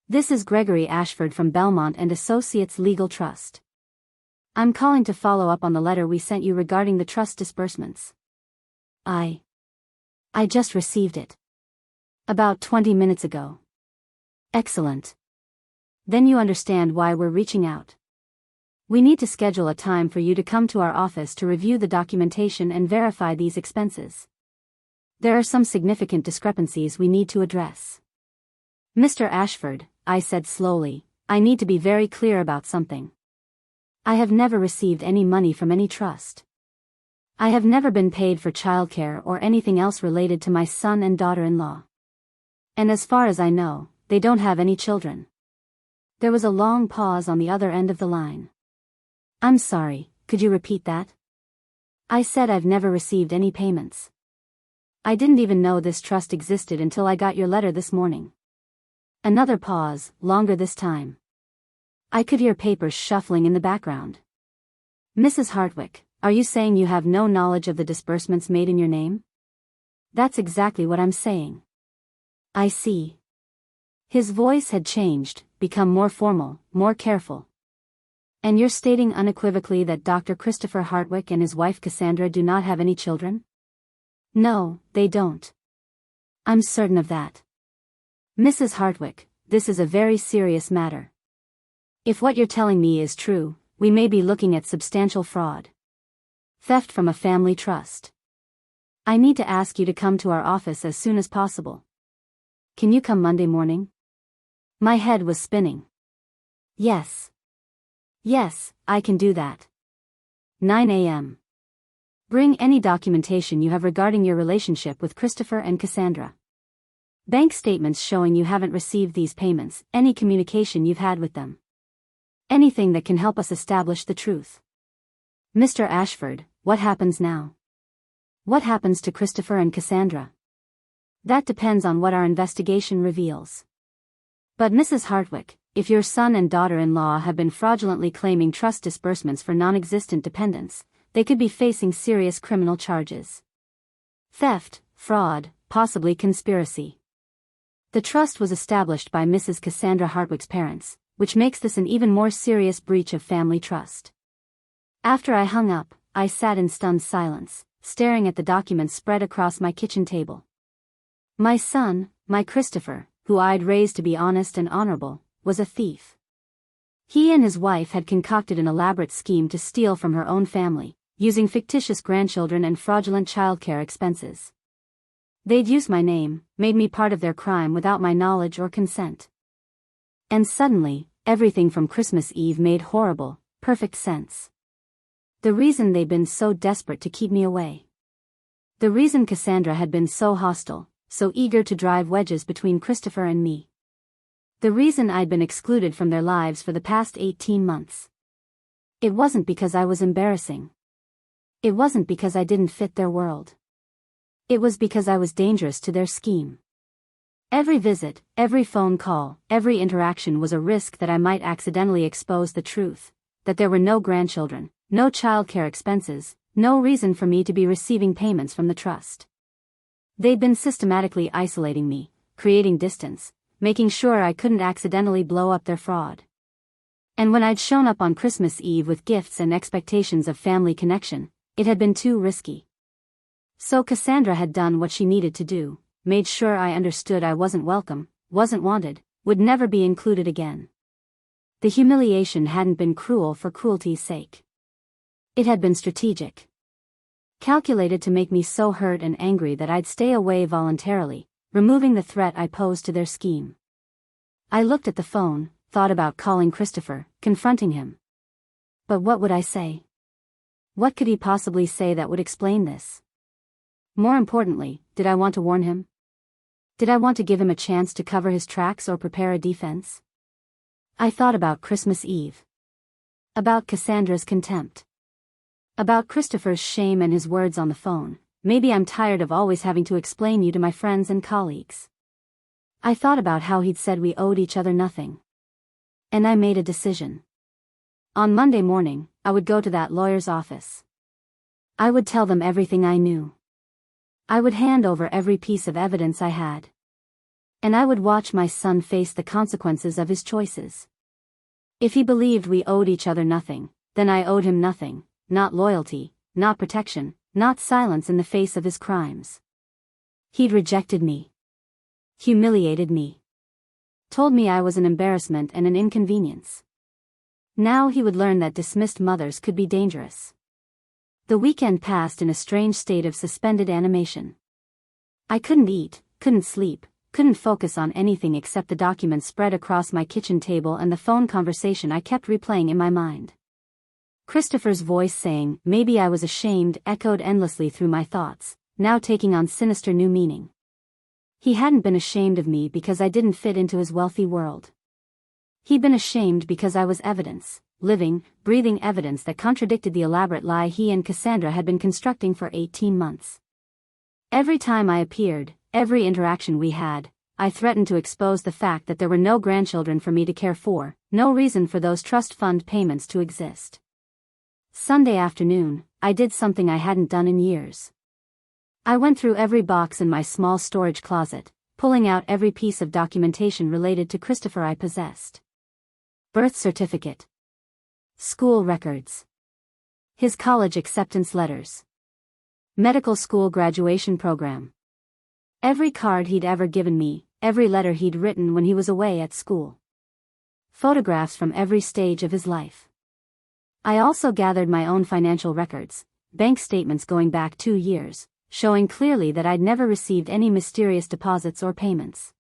This is Gregory Ashford from Belmont and Associates Legal Trust. I'm calling to follow up on the letter we sent you regarding the trust disbursements. I just received it. About 20 minutes ago. Excellent. Then you understand why we're reaching out. We need to schedule a time for you to come to our office to review the documentation and verify these expenses. There are some significant discrepancies we need to address. Mr. Ashford, I said slowly, I need to be very clear about something. I have never received any money from any trust. I have never been paid for childcare or anything else related to my son and daughter-in-law. And as far as I know, they don't have any children. There was a long pause on the other end of the line. I'm sorry, could you repeat that? I said I've never received any payments. I didn't even know this trust existed until I got your letter this morning. Another pause, longer this time. I could hear papers shuffling in the background. Mrs. Hartwick, are you saying you have no knowledge of the disbursements made in your name? That's exactly what I'm saying. I see. His voice had changed, become more formal, more careful. And you're stating unequivocally that Dr. Christopher Hartwick and his wife Cassandra do not have any children? No, they don't. I'm certain of that. Mrs. Hartwick, this is a very serious matter. If what you're telling me is true, we may be looking at substantial fraud. Theft from a family trust. I need to ask you to come to our office as soon as possible. Can you come Monday morning? My head was spinning. Yes. Yes, I can do that. 9 a.m. Bring any documentation you have regarding your relationship with Christopher and Cassandra. Bank statements showing you haven't received these payments, any communication you've had with them. Anything that can help us establish the truth. Mr. Ashford, what happens now? What happens to Christopher and Cassandra? That depends on what our investigation reveals. But Mrs. Hartwick, if your son and daughter-in-law have been fraudulently claiming trust disbursements for non-existent dependents, they could be facing serious criminal charges. Theft, fraud, possibly conspiracy. The trust was established by Mrs. Cassandra Hartwick's parents, which makes this an even more serious breach of family trust. After I hung up, I sat in stunned silence, staring at the documents spread across my kitchen table. My son, my Christopher, who I'd raised to be honest and honorable, was a thief. He and his wife had concocted an elaborate scheme to steal from her own family, using fictitious grandchildren and fraudulent childcare expenses. They'd used my name, made me part of their crime without my knowledge or consent. And suddenly, everything from Christmas Eve made horrible, perfect sense. The reason they'd been so desperate to keep me away. The reason Cassandra had been so hostile, so eager to drive wedges between Christopher and me. The reason I'd been excluded from their lives for the past 18 months. It wasn't because I was embarrassing. It wasn't because I didn't fit their world. It was because I was dangerous to their scheme. Every visit, every phone call, every interaction was a risk that I might accidentally expose the truth, that there were no grandchildren, no childcare expenses, no reason for me to be receiving payments from the trust. They'd been systematically isolating me, creating distance, making sure I couldn't accidentally blow up their fraud. And when I'd shown up on Christmas Eve with gifts and expectations of family connection, it had been too risky. So Cassandra had done what she needed to do, made sure I understood I wasn't welcome, wasn't wanted, would never be included again. The humiliation hadn't been cruel for cruelty's sake. It had been strategic. Calculated to make me so hurt and angry that I'd stay away voluntarily, removing the threat I posed to their scheme. I looked at the phone, thought about calling Christopher, confronting him. But what would I say? What could he possibly say that would explain this? More importantly, did I want to warn him? Did I want to give him a chance to cover his tracks or prepare a defense? I thought about Christmas Eve. About Cassandra's contempt. About Christopher's shame and his words on the phone. Maybe I'm tired of always having to explain you to my friends and colleagues. I thought about how he'd said we owed each other nothing. And I made a decision. On Monday morning, I would go to that lawyer's office. I would tell them everything I knew. I would hand over every piece of evidence I had. And I would watch my son face the consequences of his choices. If he believed we owed each other nothing, then I owed him nothing, not loyalty, not protection, not silence in the face of his crimes. He'd rejected me. Humiliated me. Told me I was an embarrassment and an inconvenience. Now he would learn that dismissed mothers could be dangerous. The weekend passed in a strange state of suspended animation. I couldn't eat, couldn't sleep, couldn't focus on anything except the documents spread across my kitchen table and the phone conversation I kept replaying in my mind. Christopher's voice saying, "Maybe I was ashamed," echoed endlessly through my thoughts, now taking on sinister new meaning. He hadn't been ashamed of me because I didn't fit into his wealthy world. He'd been ashamed because I was evidence, living, breathing evidence that contradicted the elaborate lie he and Cassandra had been constructing for 18 months. Every time I appeared, every interaction we had, I threatened to expose the fact that there were no grandchildren for me to care for, no reason for those trust fund payments to exist. Sunday afternoon, I did something I hadn't done in years. I went through every box in my small storage closet, pulling out every piece of documentation related to Christopher I possessed. Birth certificate. School records. His college acceptance letters. Medical school graduation program. Every card he'd ever given me, every letter he'd written when he was away at school. Photographs from every stage of his life. I also gathered my own financial records, bank statements going back 2 years, showing clearly that I'd never received any mysterious deposits or payments.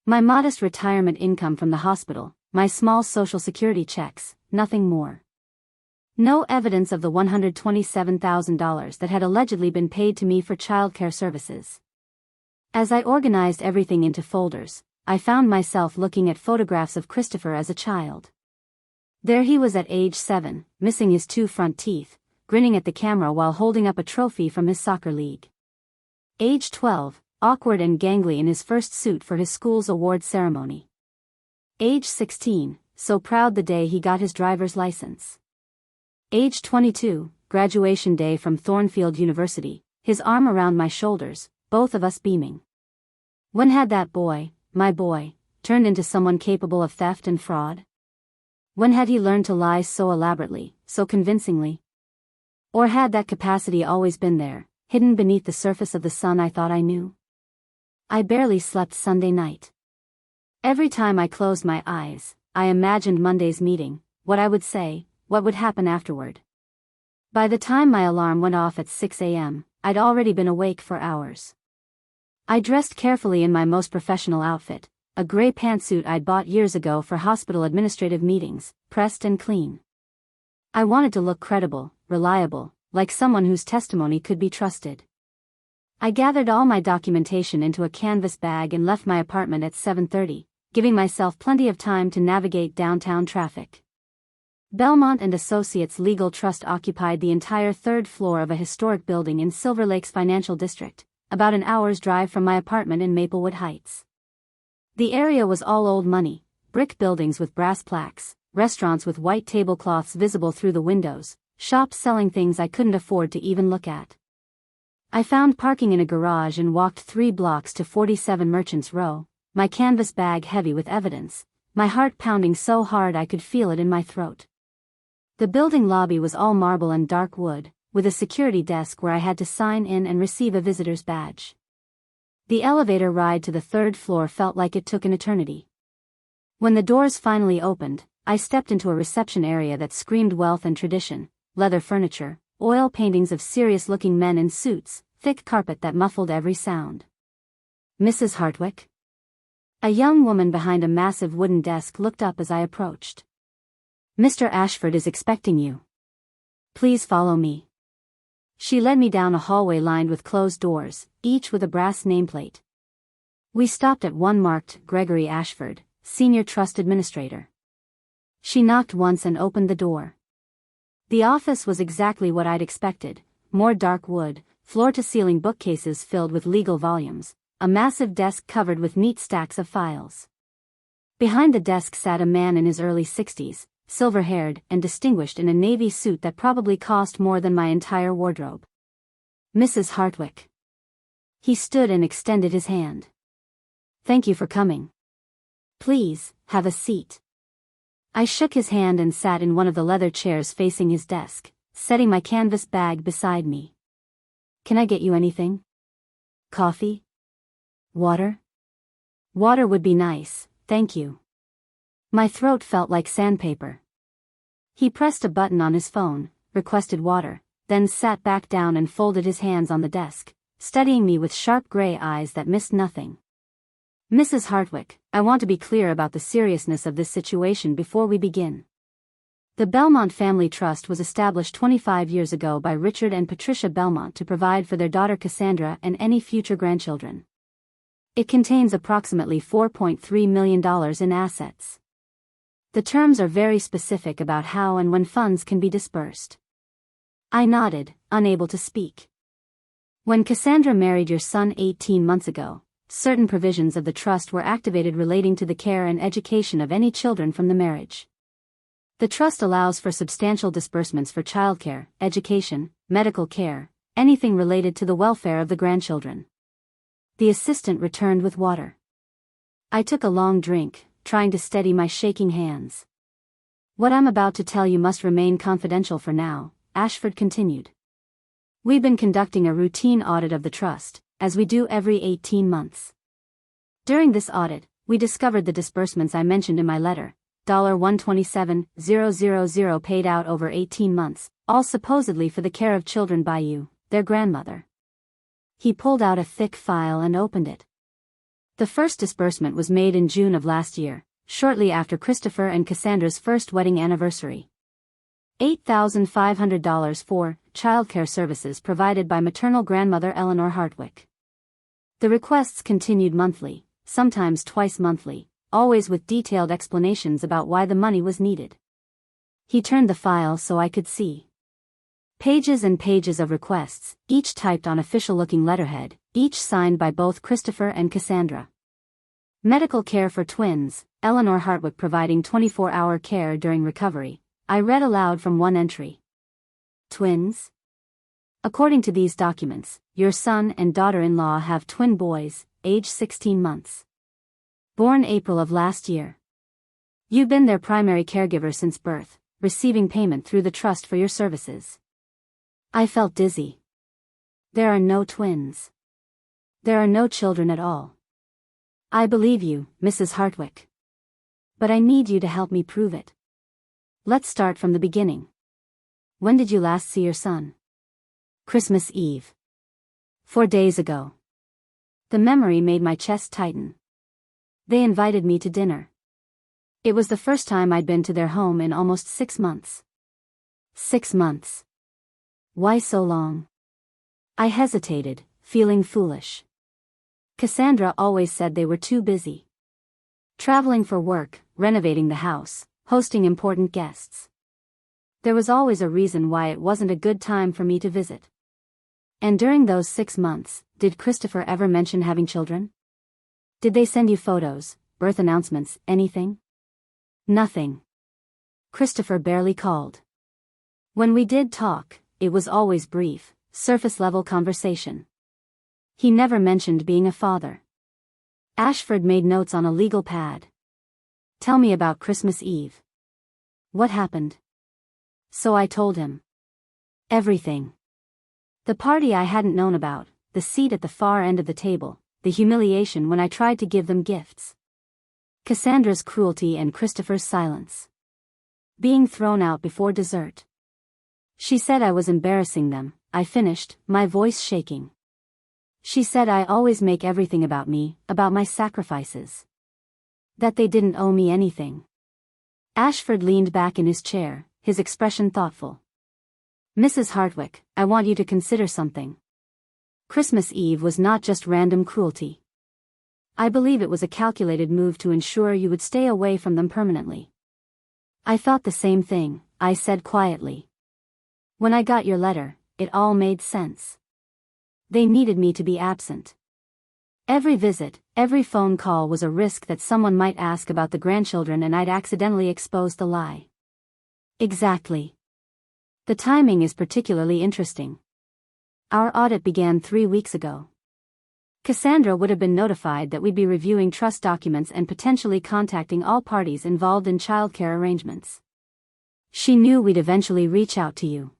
My modest retirement income from the hospital, my small social security checks, nothing more. No evidence of the $127,000 that had allegedly been paid to me for childcare services. As I organized everything into folders, I found myself looking at photographs of Christopher as a child. There he was at age 7, missing his 2 front teeth, grinning at the camera while holding up a trophy from his soccer league. Age 12, awkward and gangly in his first suit for his school's award ceremony. Age 16, so proud the day he got his driver's license. Age 22, graduation day from Thornfield University, his arm around my shoulders, both of us beaming. When had that boy, my boy, turned into someone capable of theft and fraud? When had he learned to lie so elaborately, so convincingly? Or had that capacity always been there, hidden beneath the surface of the sun I thought I knew? I barely slept Sunday night. Every time I closed my eyes, I imagined Monday's meeting, what I would say, what would happen afterward. By the time my alarm went off at 6 a.m., I'd already been awake for hours. I dressed carefully in my most professional outfit, a gray pantsuit I'd bought years ago for hospital administrative meetings, pressed and clean. I wanted to look credible, reliable, like someone whose testimony could be trusted. I gathered all my documentation into a canvas bag and left my apartment at 7:30, giving myself plenty of time to navigate downtown traffic. Belmont and Associates Legal Trust occupied the entire 3rd floor of a historic building in Silver Lake's financial district, about an hour's drive from my apartment in Maplewood Heights. The area was all old money, brick buildings with brass plaques, restaurants with white tablecloths visible through the windows, shops selling things I couldn't afford to even look at. I found parking in a garage and walked 3 blocks to 47 Merchants Row, my canvas bag heavy with evidence, my heart pounding so hard I could feel it in my throat. The building lobby was all marble and dark wood, with a security desk where I had to sign in and receive a visitor's badge. The elevator ride to the 3rd floor felt like it took an eternity. When the doors finally opened, I stepped into a reception area that screamed wealth and tradition, leather furniture, oil paintings of serious-looking men in suits, thick carpet that muffled every sound. Mrs. Hartwick? A young woman behind a massive wooden desk looked up as I approached. Mr. Ashford is expecting you. Please follow me. She led me down a hallway lined with closed doors, each with a brass nameplate. We stopped at one marked Gregory Ashford, Senior Trust Administrator. She knocked once and opened the door. The office was exactly what I'd expected, more dark wood, floor-to-ceiling bookcases filled with legal volumes, a massive desk covered with neat stacks of files. Behind the desk sat a man in his early 60s, silver-haired and distinguished in a navy suit that probably cost more than my entire wardrobe. Mrs. Hartwick. He stood and extended his hand. Thank you for coming. Please, have a seat. I shook his hand and sat in one of the leather chairs facing his desk, setting my canvas bag beside me. Can I get you anything? Coffee? Water? Water would be nice, thank you. My throat felt like sandpaper. He pressed a button on his phone, requested water, then sat back down and folded his hands on the desk, studying me with sharp gray eyes that missed nothing. Mrs. Hartwick, I want to be clear about the seriousness of this situation before we begin. The Belmont Family Trust was established 25 years ago by Richard and Patricia Belmont to provide for their daughter Cassandra and any future grandchildren. It contains approximately $4.3 million in assets. The terms are very specific about how and when funds can be disbursed. I nodded, unable to speak. When Cassandra married your son 18 months ago, certain provisions of the trust were activated relating to the care and education of any children from the marriage. The trust allows for substantial disbursements for childcare, education, medical care, anything related to the welfare of the grandchildren. The assistant returned with water. I took a long drink, trying to steady my shaking hands. What I'm about to tell you must remain confidential for now, Ashford continued. We've been conducting a routine audit of the trust, as we do every 18 months. During this audit, we discovered the disbursements I mentioned in my letter, $127,000 paid out over 18 months, all supposedly for the care of children by you, their grandmother. He pulled out a thick file and opened it. The first disbursement was made in June of last year, shortly after Christopher and Cassandra's first wedding anniversary. $8,500 for childcare services provided by maternal grandmother Eleanor Hartwick. The requests continued monthly, sometimes twice monthly, always with detailed explanations about why the money was needed. He turned the file so I could see. Pages and pages of requests, each typed on official-looking letterhead, each signed by both Christopher and Cassandra. Medical care for twins, Eleanor Hartwick providing 24-hour care during recovery. I read aloud from one entry. Twins? According to these documents, your son and daughter-in-law have twin boys, age 16 months. Born April of last year. You've been their primary caregiver since birth, receiving payment through the trust for your services. I felt dizzy. There are no twins. There are no children at all. I believe you, Mrs. Hartwick. But I need you to help me prove it. Let's start from the beginning. When did you last see your son? Christmas Eve. 4 days ago. The memory made my chest tighten. They invited me to dinner. It was the first time I'd been to their home in almost 6 months. 6 months. Why so long? I hesitated, feeling foolish. Cassandra always said they were too busy. Traveling for work, renovating the house, hosting important guests. There was always a reason why it wasn't a good time for me to visit. And during those 6 months, did Christopher ever mention having children? Did they send you photos, birth announcements, anything? Nothing. Christopher barely called. When we did talk, it was always brief, surface-level conversation. He never mentioned being a father. Ashford made notes on a legal pad. Tell me about Christmas Eve. What happened? So I told him. Everything. The party I hadn't known about, the seat at the far end of the table, the humiliation when I tried to give them gifts. Cassandra's cruelty and Christopher's silence. Being thrown out before dessert. She said I was embarrassing them, I finished, my voice shaking. She said I always make everything about me, about my sacrifices. That they didn't owe me anything. Ashford leaned back in his chair, his expression thoughtful. Mrs. Hartwick, I want you to consider something. Christmas Eve was not just random cruelty. I believe it was a calculated move to ensure you would stay away from them permanently. I thought the same thing, I said quietly. When I got your letter, it all made sense. They needed me to be absent. Every visit, every phone call was a risk that someone might ask about the grandchildren and I'd accidentally expose the lie. Exactly. The timing is particularly interesting. Our audit began 3 weeks ago. Cassandra would have been notified that we'd be reviewing trust documents and potentially contacting all parties involved in childcare arrangements. She knew we'd eventually reach out to you.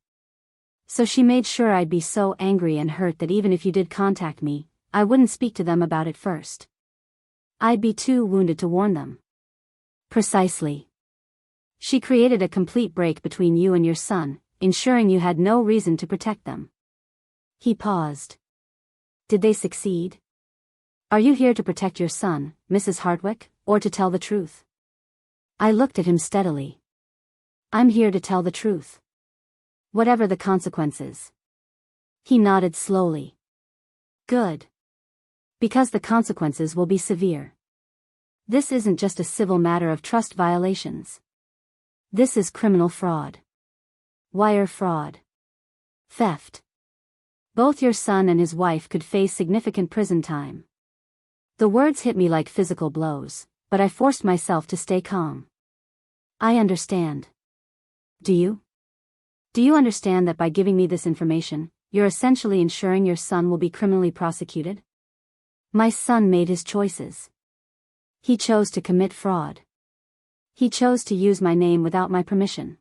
So she made sure I'd be so angry and hurt that even if you did contact me, I wouldn't speak to them about it first. I'd be too wounded to warn them. Precisely. She created a complete break between you and your son, ensuring you had no reason to protect them. He paused. Did they succeed? Are you here to protect your son, Mrs. Hartwick, or to tell the truth? I looked at him steadily. I'm here to tell the truth. Whatever the consequences. He nodded slowly. Good. Because the consequences will be severe. This isn't just a civil matter of trust violations. This is criminal fraud. Wire fraud. Theft. Both your son and his wife could face significant prison time. The words hit me like physical blows, but I forced myself to stay calm. I understand. Do you? Do you understand that by giving me this information, you're essentially ensuring your son will be criminally prosecuted? My son made his choices. He chose to commit fraud. He chose to use my name without my permission.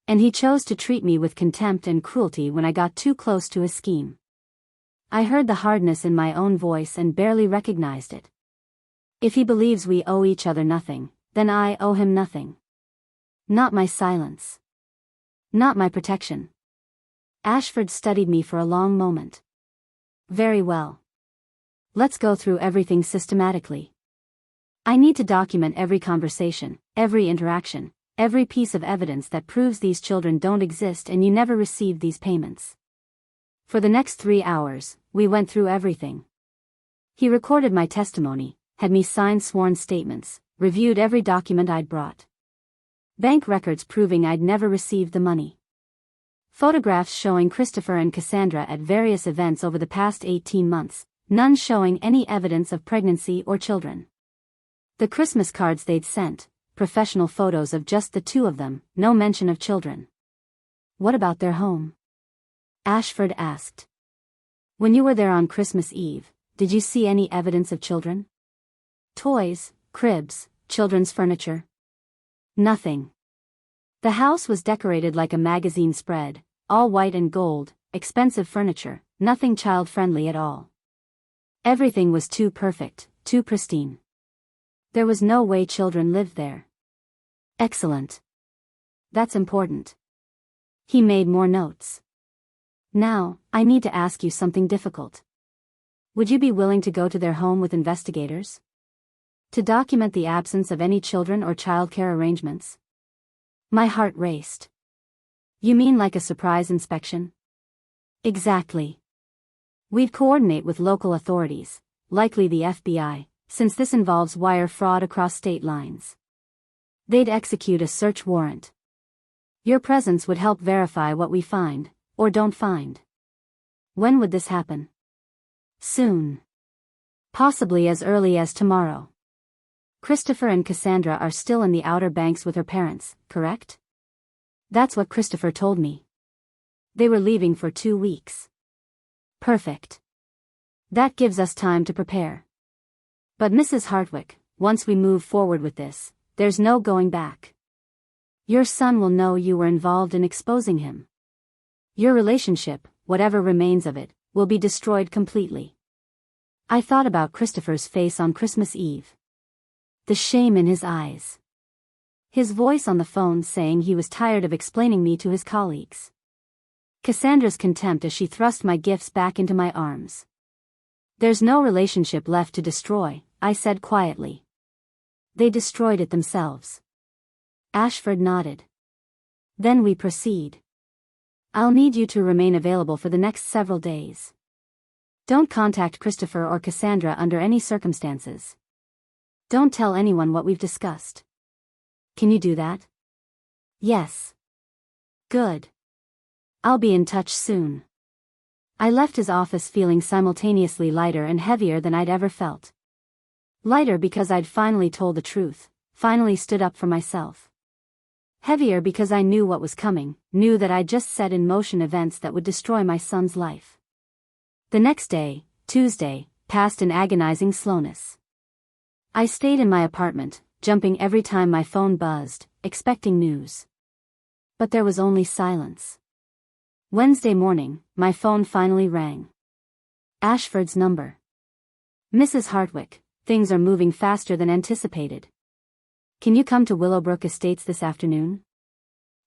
And he chose to treat me with contempt and cruelty when I got too close to his scheme. I heard the hardness in my own voice and barely recognized it. If he believes we owe each other nothing, then I owe him nothing. Not my silence. Not my protection. Ashford studied me for a long moment. Very well. Let's go through everything systematically. I need to document every conversation, every interaction, every piece of evidence that proves these children don't exist and you never received these payments. For the next 3 hours, we went through everything. He recorded my testimony, had me sign sworn statements, reviewed every document I'd brought. Bank records proving I'd never received the money. Photographs showing Christopher and Cassandra at various events over the past 18 months, none showing any evidence of pregnancy or children. The Christmas cards they'd sent, professional photos of just the two of them, no mention of children. What about their home? Ashford asked. When you were there on Christmas Eve, did you see any evidence of children? Toys, cribs, children's furniture? Nothing. The house was decorated like a magazine spread, all white and gold, expensive furniture, nothing child-friendly at all. Everything was too perfect, too pristine. There was no way children lived there. Excellent. That's important. He made more notes. Now, I need to ask you something difficult. Would you be willing to go to their home with investigators? To document the absence of any children or childcare arrangements? My heart raced. You mean like a surprise inspection? Exactly. We'd coordinate with local authorities, likely the FBI, since this involves wire fraud across state lines. They'd execute a search warrant. Your presence would help verify what we find, or don't find. When would this happen? Soon. Possibly as early as tomorrow. Christopher and Cassandra are still in the Outer Banks with her parents, correct? That's what Christopher told me. They were leaving for 2 weeks. Perfect. That gives us time to prepare. But Mrs. Hartwick, once we move forward with this, there's no going back. Your son will know you were involved in exposing him. Your relationship, whatever remains of it, will be destroyed completely. I thought about Christopher's face on Christmas Eve. The shame in his eyes. His voice on the phone saying he was tired of explaining me to his colleagues. Cassandra's contempt as she thrust my gifts back into my arms. There's no relationship left to destroy, I said quietly. They destroyed it themselves. Ashford nodded. Then we proceed. I'll need you to remain available for the next several days. Don't contact Christopher or Cassandra under any circumstances. Don't tell anyone what we've discussed. Can you do that? Yes. Good. I'll be in touch soon. I left his office feeling simultaneously lighter and heavier than I'd ever felt. Lighter because I'd finally told the truth, finally stood up for myself. Heavier because I knew what was coming, knew that I'd just set in motion events that would destroy my son's life. The next day, Tuesday, passed in agonizing slowness. I stayed in my apartment, jumping every time my phone buzzed, expecting news. But there was only silence. Wednesday morning, my phone finally rang. Ashford's number. Mrs. Hartwick, things are moving faster than anticipated. Can you come to Willowbrook Estates this afternoon?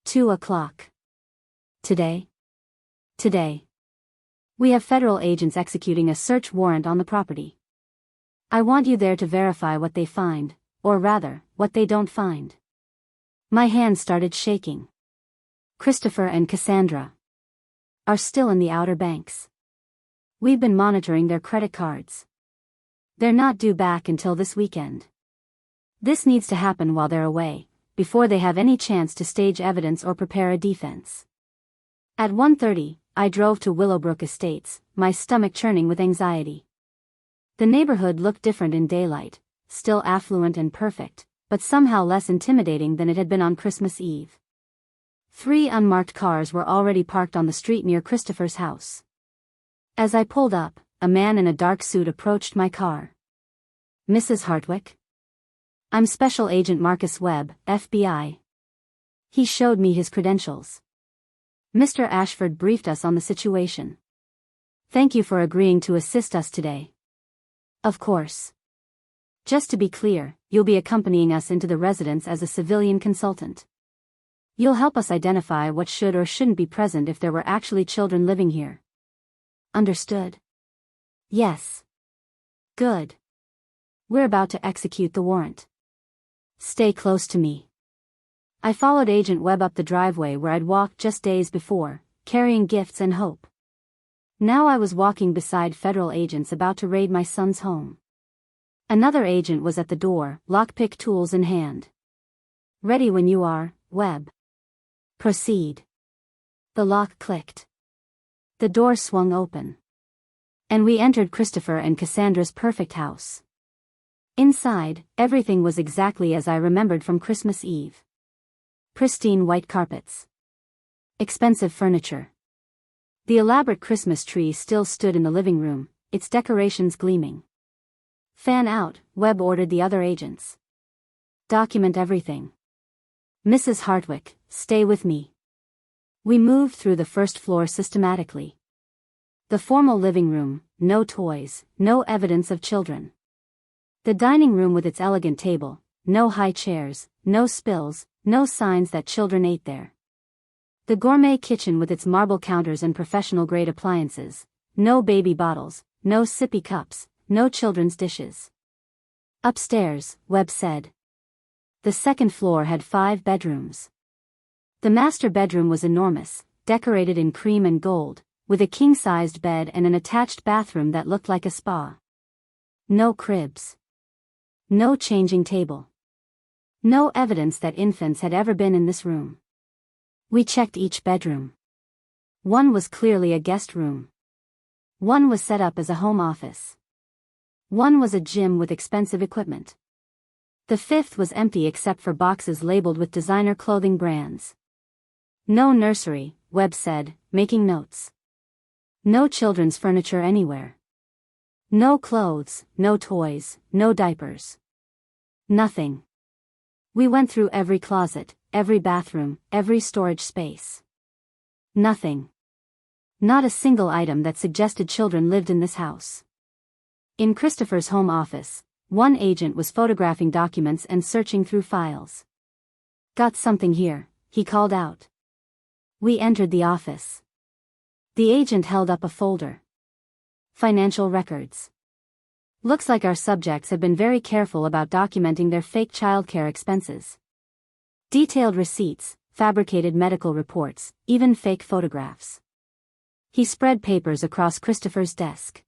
2 o'clock. Today? Today. We have federal agents executing a search warrant on the property. I want you there to verify what they find, or rather, what they don't find. My hands started shaking. Christopher and Cassandra are still in the Outer Banks. We've been monitoring their credit cards. They're not due back until this weekend. This needs to happen while they're away, before they have any chance to stage evidence or prepare a defense. At 1:30, I drove to Willowbrook Estates, my stomach churning with anxiety. The neighborhood looked different in daylight, still affluent and perfect, but somehow less intimidating than it had been on Christmas Eve. 3 unmarked cars were already parked on the street near Christopher's house. As I pulled up, a man in a dark suit approached my car. Mrs. Hartwick? I'm Special Agent Marcus Webb, FBI. He showed me his credentials. Mr. Ashford briefed us on the situation. Thank you for agreeing to assist us today. Of course. Just to be clear, you'll be accompanying us into the residence as a civilian consultant. You'll help us identify what should or shouldn't be present if there were actually children living here. Understood? Yes. Good. We're about to execute the warrant. Stay close to me. I followed Agent Webb up the driveway where I'd walked just days before, carrying gifts and hope. Now I was walking beside federal agents about to raid my son's home. Another agent was at the door, lockpick tools in hand. Ready when you are, Webb. Proceed. The lock clicked. The door swung open. And we entered Christopher and Cassandra's perfect house. Inside, everything was exactly as I remembered from Christmas Eve. Pristine white carpets. Expensive furniture. The elaborate Christmas tree still stood in the living room, its decorations gleaming. Fan out, Webb ordered the other agents. Document everything. Mrs. Hartwick, stay with me. We moved through the first floor systematically. The formal living room, no toys, no evidence of children. The dining room with its elegant table, no high chairs, no spills, no signs that children ate there. The gourmet kitchen with its marble counters and professional-grade appliances, no baby bottles, no sippy cups, no children's dishes. Upstairs, Webb said. The second floor had 5 bedrooms. The master bedroom was enormous, decorated in cream and gold, with a king-sized bed and an attached bathroom that looked like a spa. No cribs. No changing table. No evidence that infants had ever been in this room. We checked each bedroom. One was clearly a guest room. One was set up as a home office. One was a gym with expensive equipment. The 5th was empty except for boxes labeled with designer clothing brands. No nursery, Webb said, making notes. No children's furniture anywhere. No clothes, no toys, no diapers. Nothing. We went through every closet, every bathroom, every storage space. Nothing. Not a single item that suggested children lived in this house. In Christopher's home office, one agent was photographing documents and searching through files. Got something here, he called out. We entered the office. The agent held up a folder. Financial records. Looks like our subjects have been very careful about documenting their fake childcare expenses. Detailed receipts, fabricated medical reports, even fake photographs. He spread papers across Christopher's desk.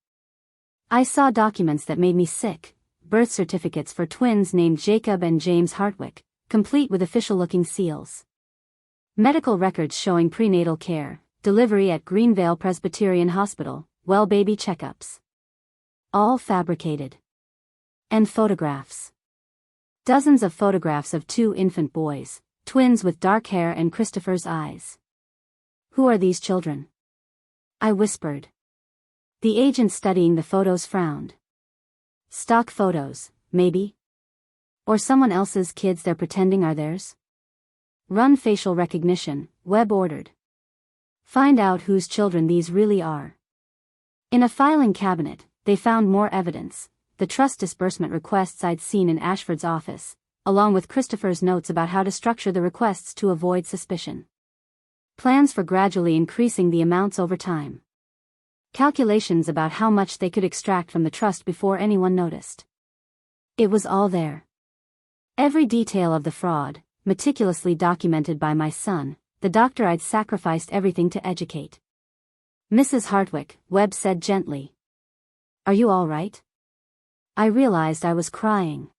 I saw documents that made me sick, birth certificates for twins named Jacob and James Hartwick, complete with official-looking seals. Medical records showing prenatal care, delivery at Greenvale Presbyterian Hospital, well baby checkups. All fabricated. And photographs. Dozens of photographs of 2 infant boys, twins with dark hair and Christopher's eyes. Who are these children? I whispered. The agent studying the photos frowned. Stock photos, maybe? Or someone else's kids they're pretending are theirs? Run facial recognition, Webb ordered. Find out whose children these really are. In a filing cabinet, they found more evidence, the trust disbursement requests I'd seen in Ashford's office, along with Christopher's notes about how to structure the requests to avoid suspicion. Plans for gradually increasing the amounts over time. Calculations about how much they could extract from the trust before anyone noticed. It was all there. Every detail of the fraud, meticulously documented by my son, the doctor I'd sacrificed everything to educate. Mrs. Hartwick, Webb said gently. Are you all right? I realized I was crying.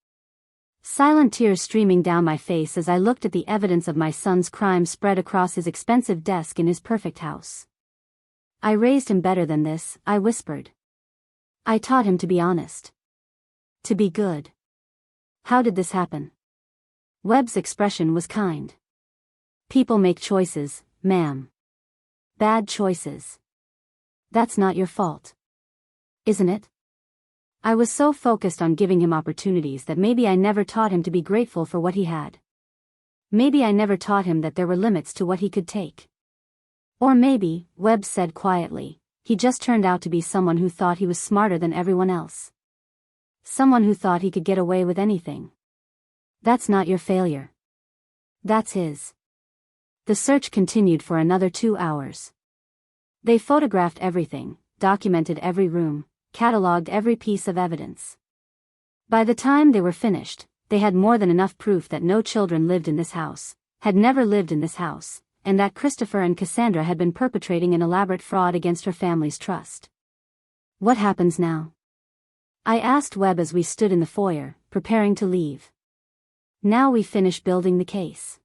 Silent tears streaming down my face as I looked at the evidence of my son's crime spread across his expensive desk in his perfect house. I raised him better than this, I whispered. I taught him to be honest. To be good. How did this happen? Webb's expression was kind. People make choices, ma'am. Bad choices. That's not your fault. Isn't it? I was so focused on giving him opportunities that maybe I never taught him to be grateful for what he had. Maybe I never taught him that there were limits to what he could take. Or maybe, Webb said quietly, he just turned out to be someone who thought he was smarter than everyone else. Someone who thought he could get away with anything. That's not your failure. That's his. The search continued for another 2 hours. They photographed everything, documented every room, catalogued every piece of evidence. By the time they were finished, they had more than enough proof that no children lived in this house, had never lived in this house, and that Christopher and Cassandra had been perpetrating an elaborate fraud against her family's trust. What happens now? I asked Webb as we stood in the foyer, preparing to leave. Now we finish building the case.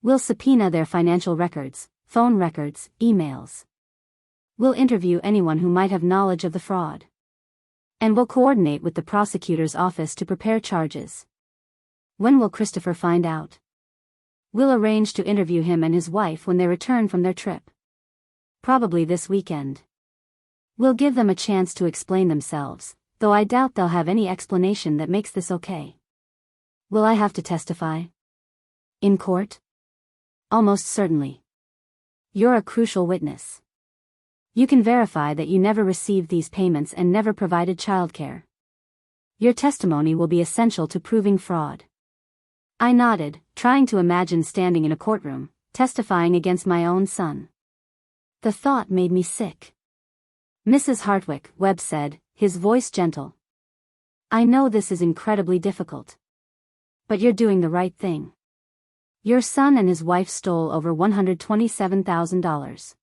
We'll subpoena their financial records, phone records, emails. We'll interview anyone who might have knowledge of the fraud. And we'll coordinate with the prosecutor's office to prepare charges. When will Christopher find out? We'll arrange to interview him and his wife when they return from their trip. Probably this weekend. We'll give them a chance to explain themselves, though I doubt they'll have any explanation that makes this okay. Will I have to testify? In court? Almost certainly. You're a crucial witness. You can verify that you never received these payments and never provided childcare. Your testimony will be essential to proving fraud. I nodded, trying to imagine standing in a courtroom, testifying against my own son. The thought made me sick. Mrs. Hartwick, Webb said, his voice gentle. I know this is incredibly difficult. But you're doing the right thing. Your son and his wife stole over $127,000.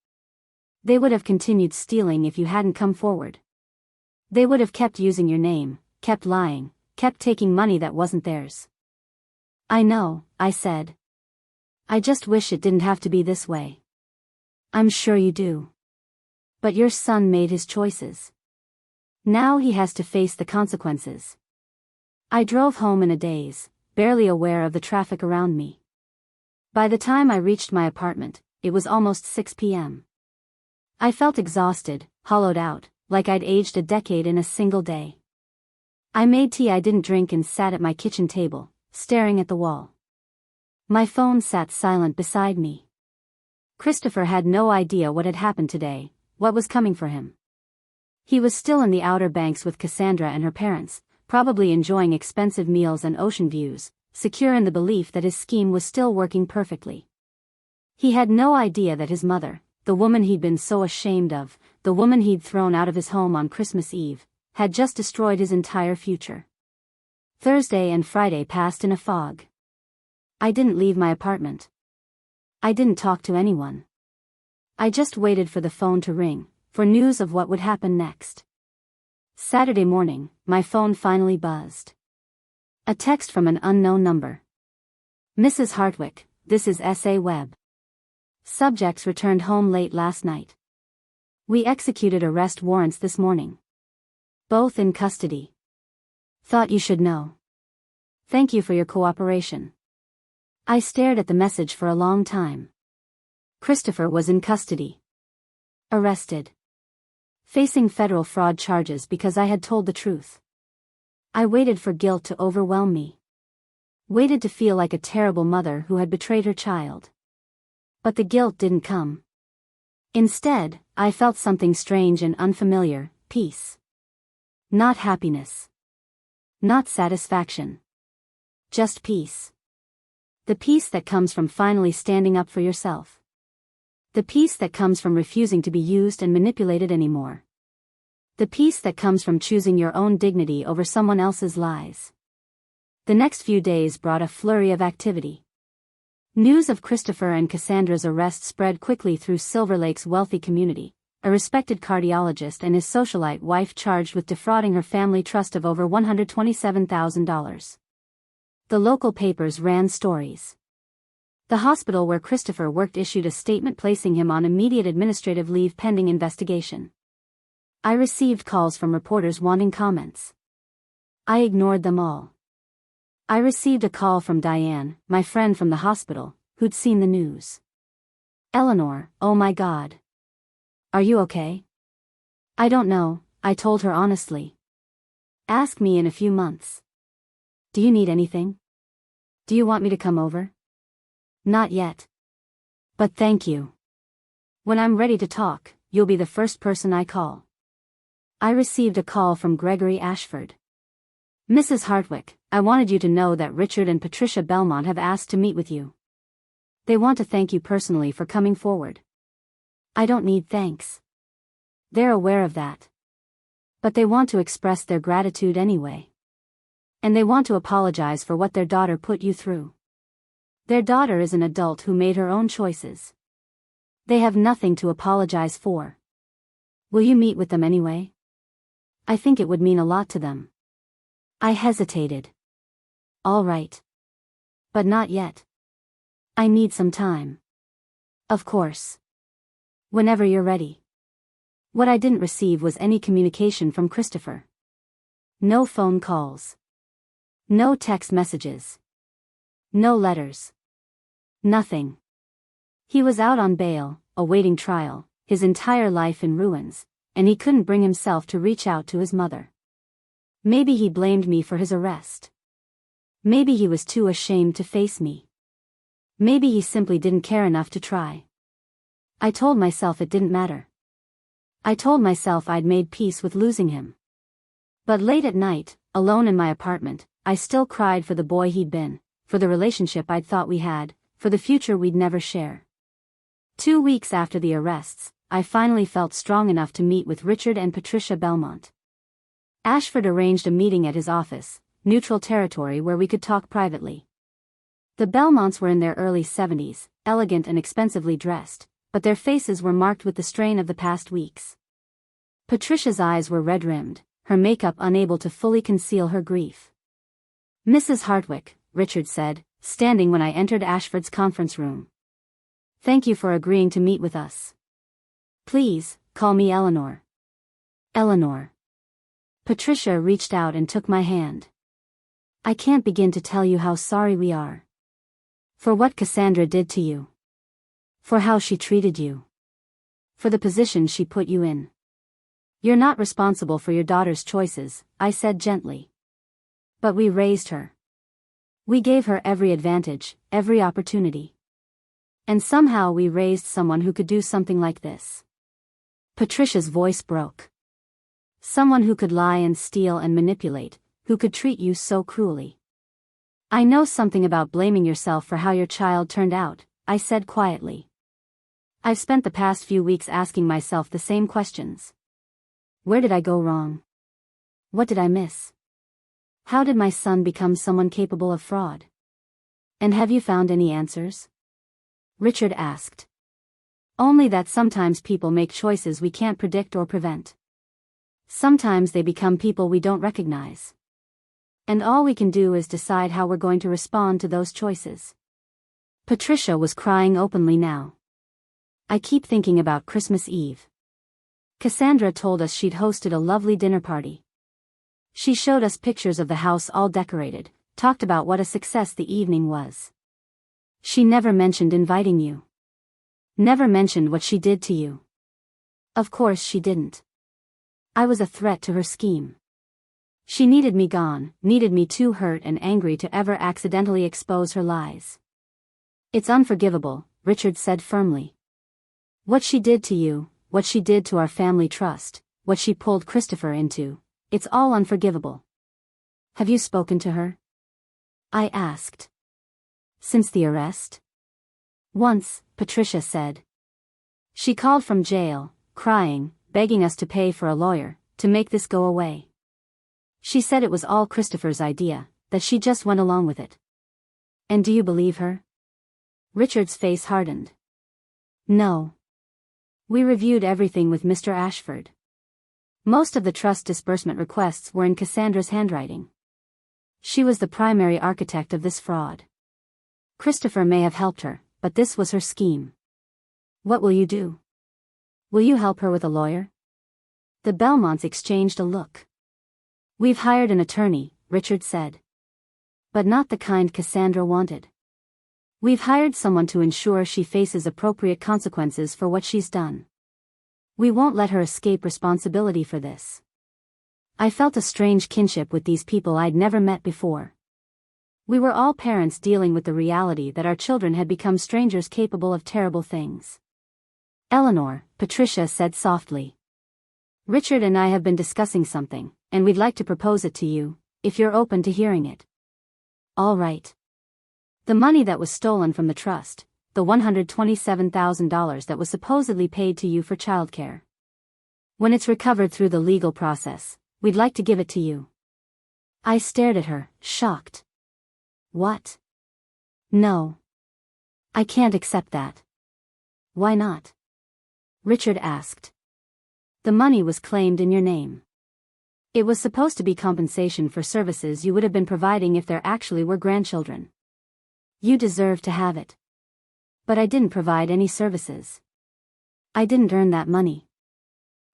They would have continued stealing if you hadn't come forward. They would have kept using your name, kept lying, kept taking money that wasn't theirs. I know, I said. I just wish it didn't have to be this way. I'm sure you do. But your son made his choices. Now he has to face the consequences. I drove home in a daze, barely aware of the traffic around me. By the time I reached my apartment, it was almost 6 p.m. I felt exhausted, hollowed out, like I'd aged a decade in a single day. I made tea I didn't drink and sat at my kitchen table, staring at the wall. My phone sat silent beside me. Christopher had no idea what had happened today, what was coming for him. He was still in the Outer Banks with Cassandra and her parents, probably enjoying expensive meals and ocean views, secure in the belief that his scheme was still working perfectly. He had no idea that his mother, the woman he'd been so ashamed of, the woman he'd thrown out of his home on Christmas Eve, had just destroyed his entire future. Thursday and Friday passed in a fog. I didn't leave my apartment. I didn't talk to anyone. I just waited for the phone to ring, for news of what would happen next. Saturday morning, my phone finally buzzed. A text from an unknown number. Mrs. Hartwick, this is S.A. Webb. Subjects returned home late last night. We executed arrest warrants this morning. Both in custody. Thought you should know. Thank you for your cooperation. I stared at the message for a long time. Christopher was in custody. Arrested. Facing federal fraud charges because I had told the truth. I waited for guilt to overwhelm me. Waited to feel like a terrible mother who had betrayed her child. But the guilt didn't come. Instead, I felt something strange and unfamiliar, peace. Not happiness. Not satisfaction. Just peace. The peace that comes from finally standing up for yourself. The peace that comes from refusing to be used and manipulated anymore. The peace that comes from choosing your own dignity over someone else's lies. The next few days brought a flurry of activity. News of Christopher and Cassandra's arrest spread quickly through Silver Lake's wealthy community. A respected cardiologist and his socialite wife charged with defrauding her family trust of over $127,000. The local papers ran stories. The hospital where Christopher worked issued a statement placing him on immediate administrative leave pending investigation. I received calls from reporters wanting comments. I ignored them all. I received a call from Diane, my friend from the hospital, who'd seen the news. Eleanor, oh my God. Are you okay? I don't know, I told her honestly. Ask me in a few months. Do you need anything? Do you want me to come over? Not yet. But thank you. When I'm ready to talk, you'll be the first person I call. I received a call from Gregory Ashford. Mrs. Hartwick, I wanted you to know that Richard and Patricia Belmont have asked to meet with you. They want to thank you personally for coming forward. I don't need thanks. They're aware of that. But they want to express their gratitude anyway. And they want to apologize for what their daughter put you through. Their daughter is an adult who made her own choices. They have nothing to apologize for. Will you meet with them anyway? I think it would mean a lot to them. I hesitated. All right. But not yet. I need some time. Of course. Whenever you're ready. What I didn't receive was any communication from Christopher. No phone calls. No text messages. No letters. Nothing. He was out on bail, awaiting trial, his entire life in ruins, and he couldn't bring himself to reach out to his mother. Maybe he blamed me for his arrest. Maybe he was too ashamed to face me. Maybe he simply didn't care enough to try. I told myself it didn't matter. I told myself I'd made peace with losing him. But late at night, alone in my apartment, I still cried for the boy he'd been, for the relationship I'd thought we had, for the future we'd never share. 2 weeks after the arrests, I finally felt strong enough to meet with Richard and Patricia Belmont. Ashford arranged a meeting at his office, neutral territory where we could talk privately. The Belmonts were in their early 70s, elegant and expensively dressed, but their faces were marked with the strain of the past weeks. Patricia's eyes were red-rimmed, her makeup unable to fully conceal her grief. "Mrs. Hartwick," Richard said, standing when I entered Ashford's conference room. "Thank you for agreeing to meet with us. Please, call me Eleanor." Eleanor. Patricia reached out and took my hand. "I can't begin to tell you how sorry we are. For what Cassandra did to you. For how she treated you. For the position she put you in. You're not responsible for your daughter's choices," I said gently. "But we raised her. We gave her every advantage, every opportunity. And somehow we raised someone who could do something like this." Patricia's voice broke. "Someone who could lie and steal and manipulate, who could treat you so cruelly. I know something about blaming yourself for how your child turned out," I said quietly. "I've spent the past few weeks asking myself the same questions. Where did I go wrong? What did I miss? How did my son become someone capable of fraud? And have you found any answers?" Richard asked. "Only that sometimes people make choices we can't predict or prevent. Sometimes they become people we don't recognize. And all we can do is decide how we're going to respond to those choices." Patricia was crying openly now. "I keep thinking about Christmas Eve. Cassandra told us she'd hosted a lovely dinner party. She showed us pictures of the house all decorated, talked about what a success the evening was. She never mentioned inviting you. Never mentioned what she did to you. Of course she didn't. I was a threat to her scheme. She needed me gone, needed me too hurt and angry to ever accidentally expose her lies. It's unforgivable," Richard said firmly. "What she did to you, what she did to our family trust, what she pulled Christopher into, it's all unforgivable." "Have you spoken to her?" I asked. "Since the arrest?" "Once," Patricia said. "She called from jail, crying, begging us to pay for a lawyer, to make this go away. She said it was all Christopher's idea, that she just went along with it." "And do you believe her?" Richard's face hardened. "No. We reviewed everything with Mr. Ashford. Most of the trust disbursement requests were in Cassandra's handwriting. She was the primary architect of this fraud. Christopher may have helped her, but this was her scheme. What will you do? Will you help her with a lawyer?" The Belmonts exchanged a look. "We've hired an attorney," Richard said. "But not the kind Cassandra wanted. We've hired someone to ensure she faces appropriate consequences for what she's done. We won't let her escape responsibility for this." I felt a strange kinship with these people I'd never met before. We were all parents dealing with the reality that our children had become strangers capable of terrible things. "Eleanor," Patricia said softly. "Richard and I have been discussing something, and we'd like to propose it to you, if you're open to hearing it." "All right." The money that was stolen from the trust, the $127,000 that was supposedly paid to you for childcare. When it's recovered through the legal process, we'd like to give it to you. I stared at her, shocked. What? No. I can't accept that. Why not? Richard asked. The money was claimed in your name. It was supposed to be compensation for services you would have been providing if there actually were grandchildren. You deserve to have it. But I didn't provide any services. I didn't earn that money.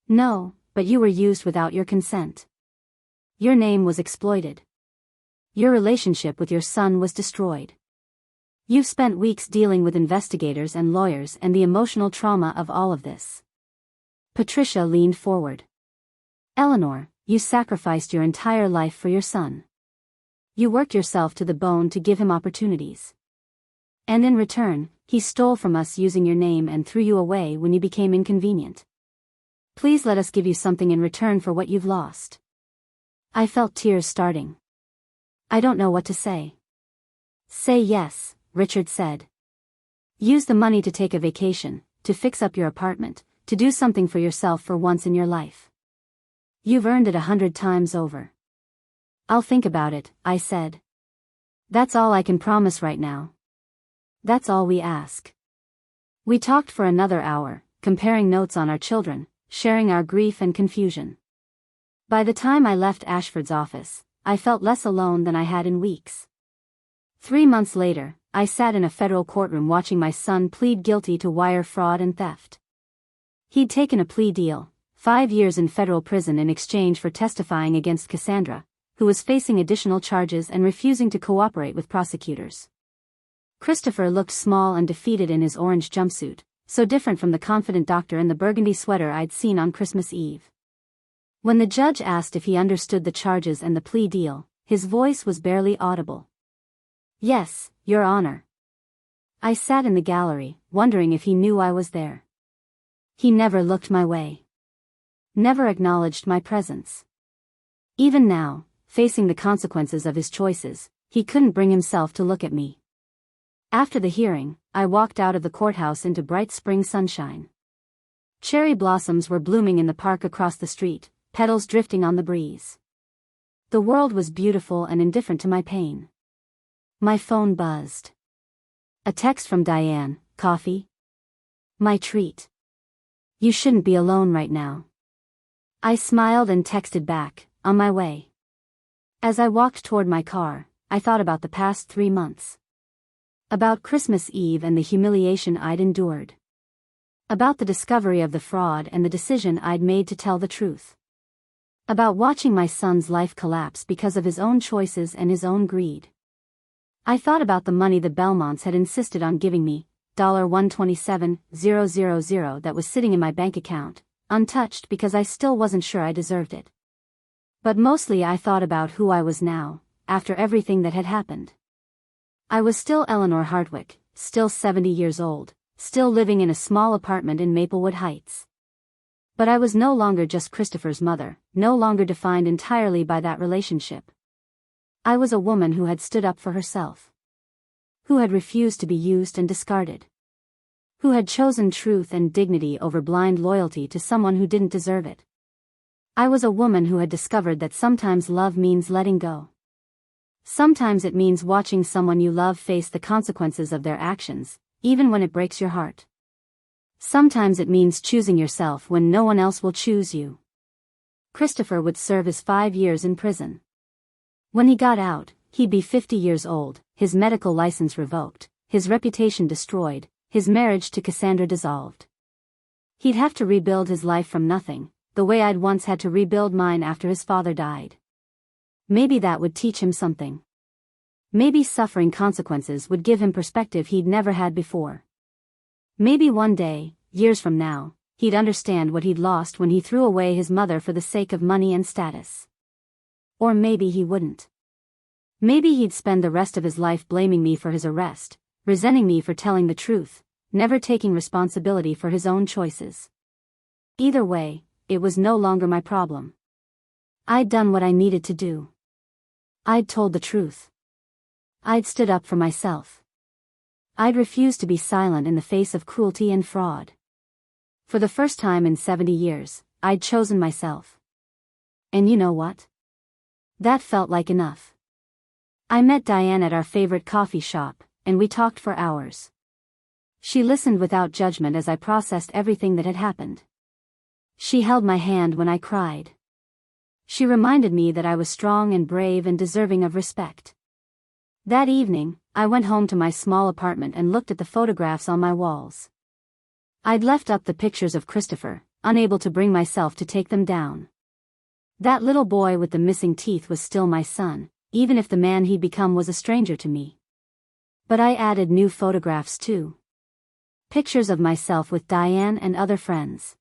No, but you were used without your consent. Your name was exploited. Your relationship with your son was destroyed. You've spent weeks dealing with investigators and lawyers and the emotional trauma of all of this. Patricia leaned forward. Eleanor, you sacrificed your entire life for your son. You worked yourself to the bone to give him opportunities. And in return, he stole from us using your name and threw you away when you became inconvenient. Please let us give you something in return for what you've lost. I felt tears starting. I don't know what to say. Say yes, Richard said. Use the money to take a vacation, to fix up your apartment, to do something for yourself for once in your life. You've earned it 100 times over. I'll think about it, I said. That's all I can promise right now. That's all we ask. We talked for another hour, comparing notes on our children, sharing our grief and confusion. By the time I left Ashford's office, I felt less alone than I had in weeks. 3 months later, I sat in a federal courtroom watching my son plead guilty to wire fraud and theft. He'd taken a plea deal, 5 years in federal prison in exchange for testifying against Cassandra, who was facing additional charges and refusing to cooperate with prosecutors. Christopher looked small and defeated in his orange jumpsuit, so different from the confident doctor in the burgundy sweater I'd seen on Christmas Eve. When the judge asked if he understood the charges and the plea deal, his voice was barely audible. Yes, Your Honor. I sat in the gallery, wondering if he knew I was there. He never looked my way. Never acknowledged my presence. Even now, facing the consequences of his choices, he couldn't bring himself to look at me. After the hearing, I walked out of the courthouse into bright spring sunshine. Cherry blossoms were blooming in the park across the street, petals drifting on the breeze. The world was beautiful and indifferent to my pain. My phone buzzed. A text from Diane, coffee? My treat. You shouldn't be alone right now. I smiled and texted back, on my way. As I walked toward my car, I thought about the past 3 months. About Christmas Eve and the humiliation I'd endured. About the discovery of the fraud and the decision I'd made to tell the truth. About watching my son's life collapse because of his own choices and his own greed. I thought about the money the Belmonts had insisted on giving me, $127,000 that was sitting in my bank account, untouched because I still wasn't sure I deserved it. But mostly I thought about who I was now, after everything that had happened. I was still Eleanor Hartwick, still 70 years old, still living in a small apartment in Maplewood Heights. But I was no longer just Christopher's mother, no longer defined entirely by that relationship. I was a woman who had stood up for herself. Who had refused to be used and discarded. Who had chosen truth and dignity over blind loyalty to someone who didn't deserve it. I was a woman who had discovered that sometimes love means letting go. Sometimes it means watching someone you love face the consequences of their actions, even when it breaks your heart. Sometimes it means choosing yourself when no one else will choose you. Christopher would serve his 5 years in prison. When he got out, he'd be 50 years old, his medical license revoked, his reputation destroyed, his marriage to Cassandra dissolved. He'd have to rebuild his life from nothing, the way I'd once had to rebuild mine after his father died. Maybe that would teach him something. Maybe suffering consequences would give him perspective he'd never had before. Maybe one day, years from now, he'd understand what he'd lost when he threw away his mother for the sake of money and status. Or maybe he wouldn't. Maybe he'd spend the rest of his life blaming me for his arrest, resenting me for telling the truth, never taking responsibility for his own choices. Either way, it was no longer my problem. I'd done what I needed to do. I'd told the truth. I'd stood up for myself. I'd refused to be silent in the face of cruelty and fraud. For the first time in 70 years, I'd chosen myself. And you know what? That felt like enough. I met Diane at our favorite coffee shop, and we talked for hours. She listened without judgment as I processed everything that had happened. She held my hand when I cried. She reminded me that I was strong and brave and deserving of respect. That evening, I went home to my small apartment and looked at the photographs on my walls. I'd left up the pictures of Christopher, unable to bring myself to take them down. That little boy with the missing teeth was still my son, even if the man he'd become was a stranger to me. But I added new photographs too. Pictures of myself with Diane and other friends.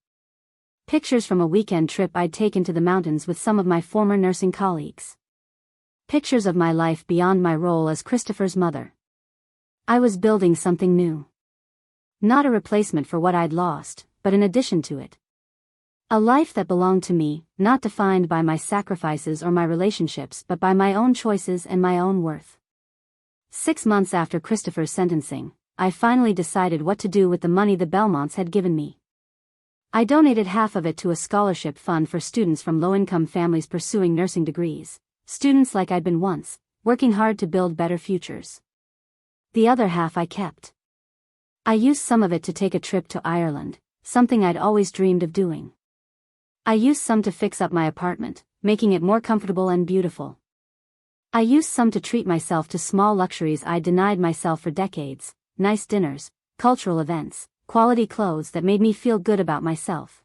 Pictures from a weekend trip I'd taken to the mountains with some of my former nursing colleagues. Pictures of my life beyond my role as Christopher's mother. I was building something new. Not a replacement for what I'd lost, but an addition to it. A life that belonged to me, not defined by my sacrifices or my relationships but by my own choices and my own worth. 6 months after Christopher's sentencing, I finally decided what to do with the money the Belmonts had given me. I donated half of it to a scholarship fund for students from low-income families pursuing nursing degrees, students like I'd been once, working hard to build better futures. The other half I kept. I used some of it to take a trip to Ireland, something I'd always dreamed of doing. I used some to fix up my apartment, making it more comfortable and beautiful. I used some to treat myself to small luxuries I'd denied myself for decades, nice dinners, cultural events, quality clothes that made me feel good about myself.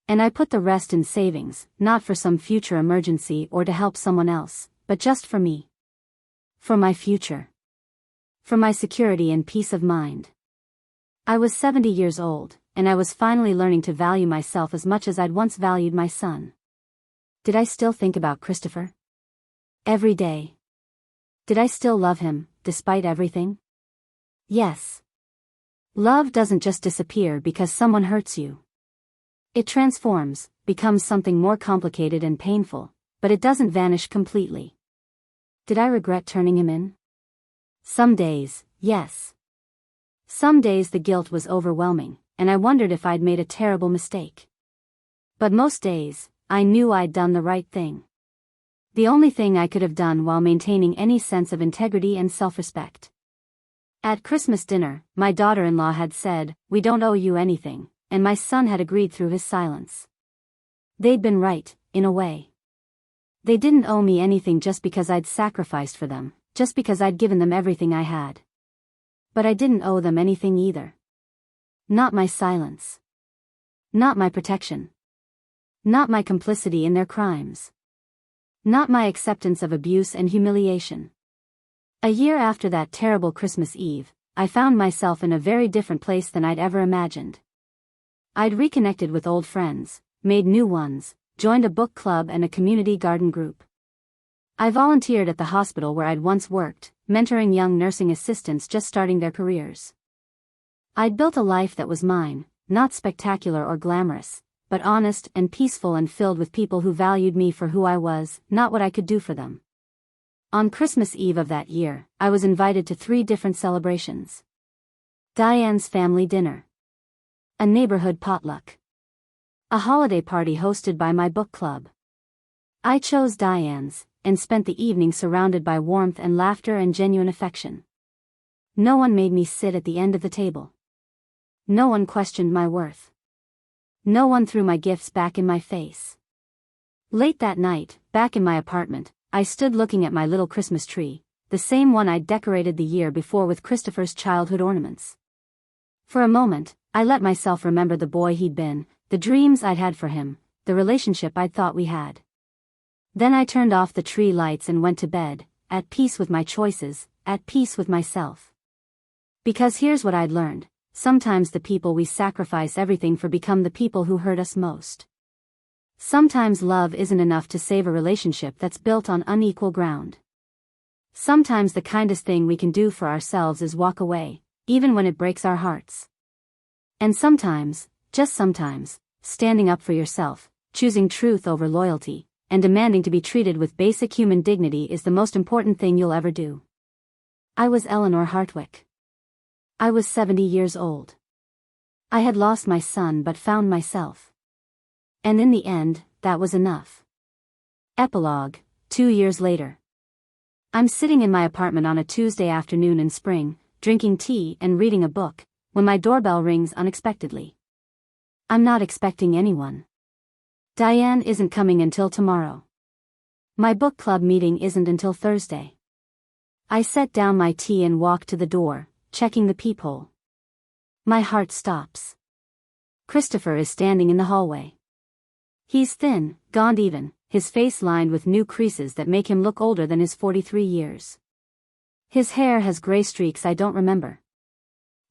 And I put the rest in savings, not for some future emergency or to help someone else, but just for me. For my future. For my security and peace of mind. I was 70 years old, and I was finally learning to value myself as much as I'd once valued my son. Did I still think about Christopher? Every day. Did I still love him, despite everything? Yes. Love doesn't just disappear because someone hurts you. It transforms, becomes something more complicated and painful, but it doesn't vanish completely. Did I regret turning him in? Some days, yes. Some days the guilt was overwhelming, and I wondered if I'd made a terrible mistake. But most days, I knew I'd done the right thing. The only thing I could have done while maintaining any sense of integrity and self-respect. At Christmas dinner, my daughter-in-law had said, "We don't owe you anything," and my son had agreed through his silence. They'd been right, in a way. They didn't owe me anything just because I'd sacrificed for them, just because I'd given them everything I had. But I didn't owe them anything either. Not my silence. Not my protection. Not my complicity in their crimes. Not my acceptance of abuse and humiliation. A year after that terrible Christmas Eve, I found myself in a very different place than I'd ever imagined. I'd reconnected with old friends, made new ones, joined a book club and a community garden group. I volunteered at the hospital where I'd once worked, mentoring young nursing assistants just starting their careers. I'd built a life that was mine, not spectacular or glamorous, but honest and peaceful and filled with people who valued me for who I was, not what I could do for them. On Christmas Eve of that year, I was invited to 3 different celebrations. Diane's family dinner. A neighborhood potluck. A holiday party hosted by my book club. I chose Diane's, and spent the evening surrounded by warmth and laughter and genuine affection. No one made me sit at the end of the table. No one questioned my worth. No one threw my gifts back in my face. Late that night, back in my apartment, I stood looking at my little Christmas tree, the same one I'd decorated the year before with Christopher's childhood ornaments. For a moment, I let myself remember the boy he'd been, the dreams I'd had for him, the relationship I'd thought we had. Then I turned off the tree lights and went to bed, at peace with my choices, at peace with myself. Because here's what I'd learned, sometimes the people we sacrifice everything for become the people who hurt us most. Sometimes love isn't enough to save a relationship that's built on unequal ground. Sometimes the kindest thing we can do for ourselves is walk away, even when it breaks our hearts. And sometimes, just sometimes, standing up for yourself, choosing truth over loyalty, and demanding to be treated with basic human dignity is the most important thing you'll ever do. I was Eleanor Hartwick. I was 70 years old. I had lost my son but found myself. And in the end, that was enough. Epilogue, 2 years later. I'm sitting in my apartment on a Tuesday afternoon in spring, drinking tea and reading a book, when my doorbell rings unexpectedly. I'm not expecting anyone. Diane isn't coming until tomorrow. My book club meeting isn't until Thursday. I set down my tea and walk to the door, checking the peephole. My heart stops. Christopher is standing in the hallway. He's thin, gaunt even, his face lined with new creases that make him look older than his 43 years. His hair has gray streaks I don't remember.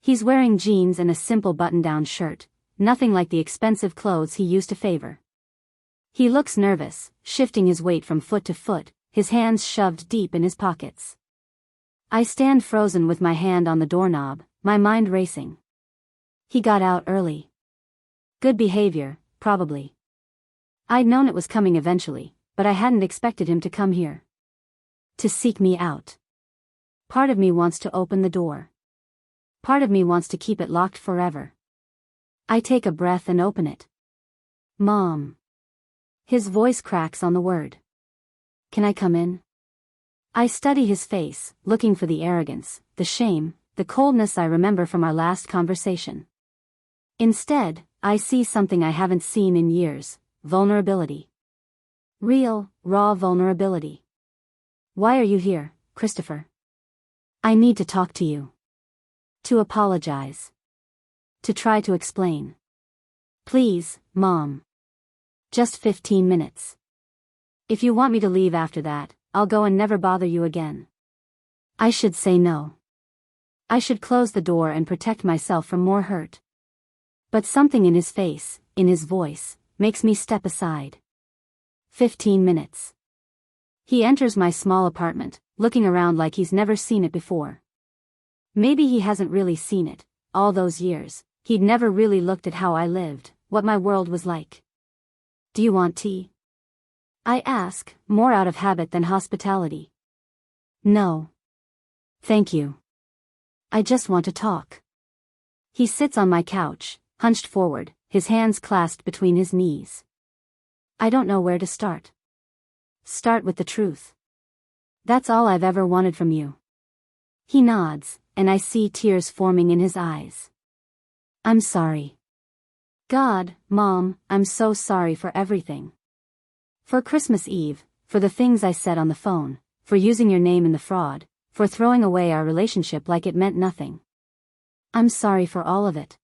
He's wearing jeans and a simple button-down shirt, nothing like the expensive clothes he used to favor. He looks nervous, shifting his weight from foot to foot, his hands shoved deep in his pockets. I stand frozen with my hand on the doorknob, my mind racing. He got out early. Good behavior, probably. I'd known it was coming eventually, but I hadn't expected him to come here. To seek me out. Part of me wants to open the door. Part of me wants to keep it locked forever. I take a breath and open it. Mom. His voice cracks on the word. Can I come in? I study his face, looking for the arrogance, the shame, the coldness I remember from our last conversation. Instead, I see something I haven't seen in years, vulnerability. Real, raw vulnerability. Why are you here, Christopher? I need to talk to you. To apologize. To try to explain. Please, Mom. Just 15 minutes. If you want me to leave after that, I'll go and never bother you again. I should say no. I should close the door and protect myself from more hurt. But something in his face, in his voice, makes me step aside. 15 minutes. He enters my small apartment, looking around like he's never seen it before. Maybe he hasn't really seen it, all those years, he'd never really looked at how I lived, what my world was like. Do you want tea? I ask, more out of habit than hospitality. No. Thank you. I just want to talk. He sits on my couch, hunched forward, his hands clasped between his knees. I don't know where to start. Start with the truth. That's all I've ever wanted from you. He nods, and I see tears forming in his eyes. I'm sorry. God, Mom, I'm so sorry for everything. For Christmas Eve, for the things I said on the phone, for using your name in the fraud, for throwing away our relationship like it meant nothing. I'm sorry for all of it.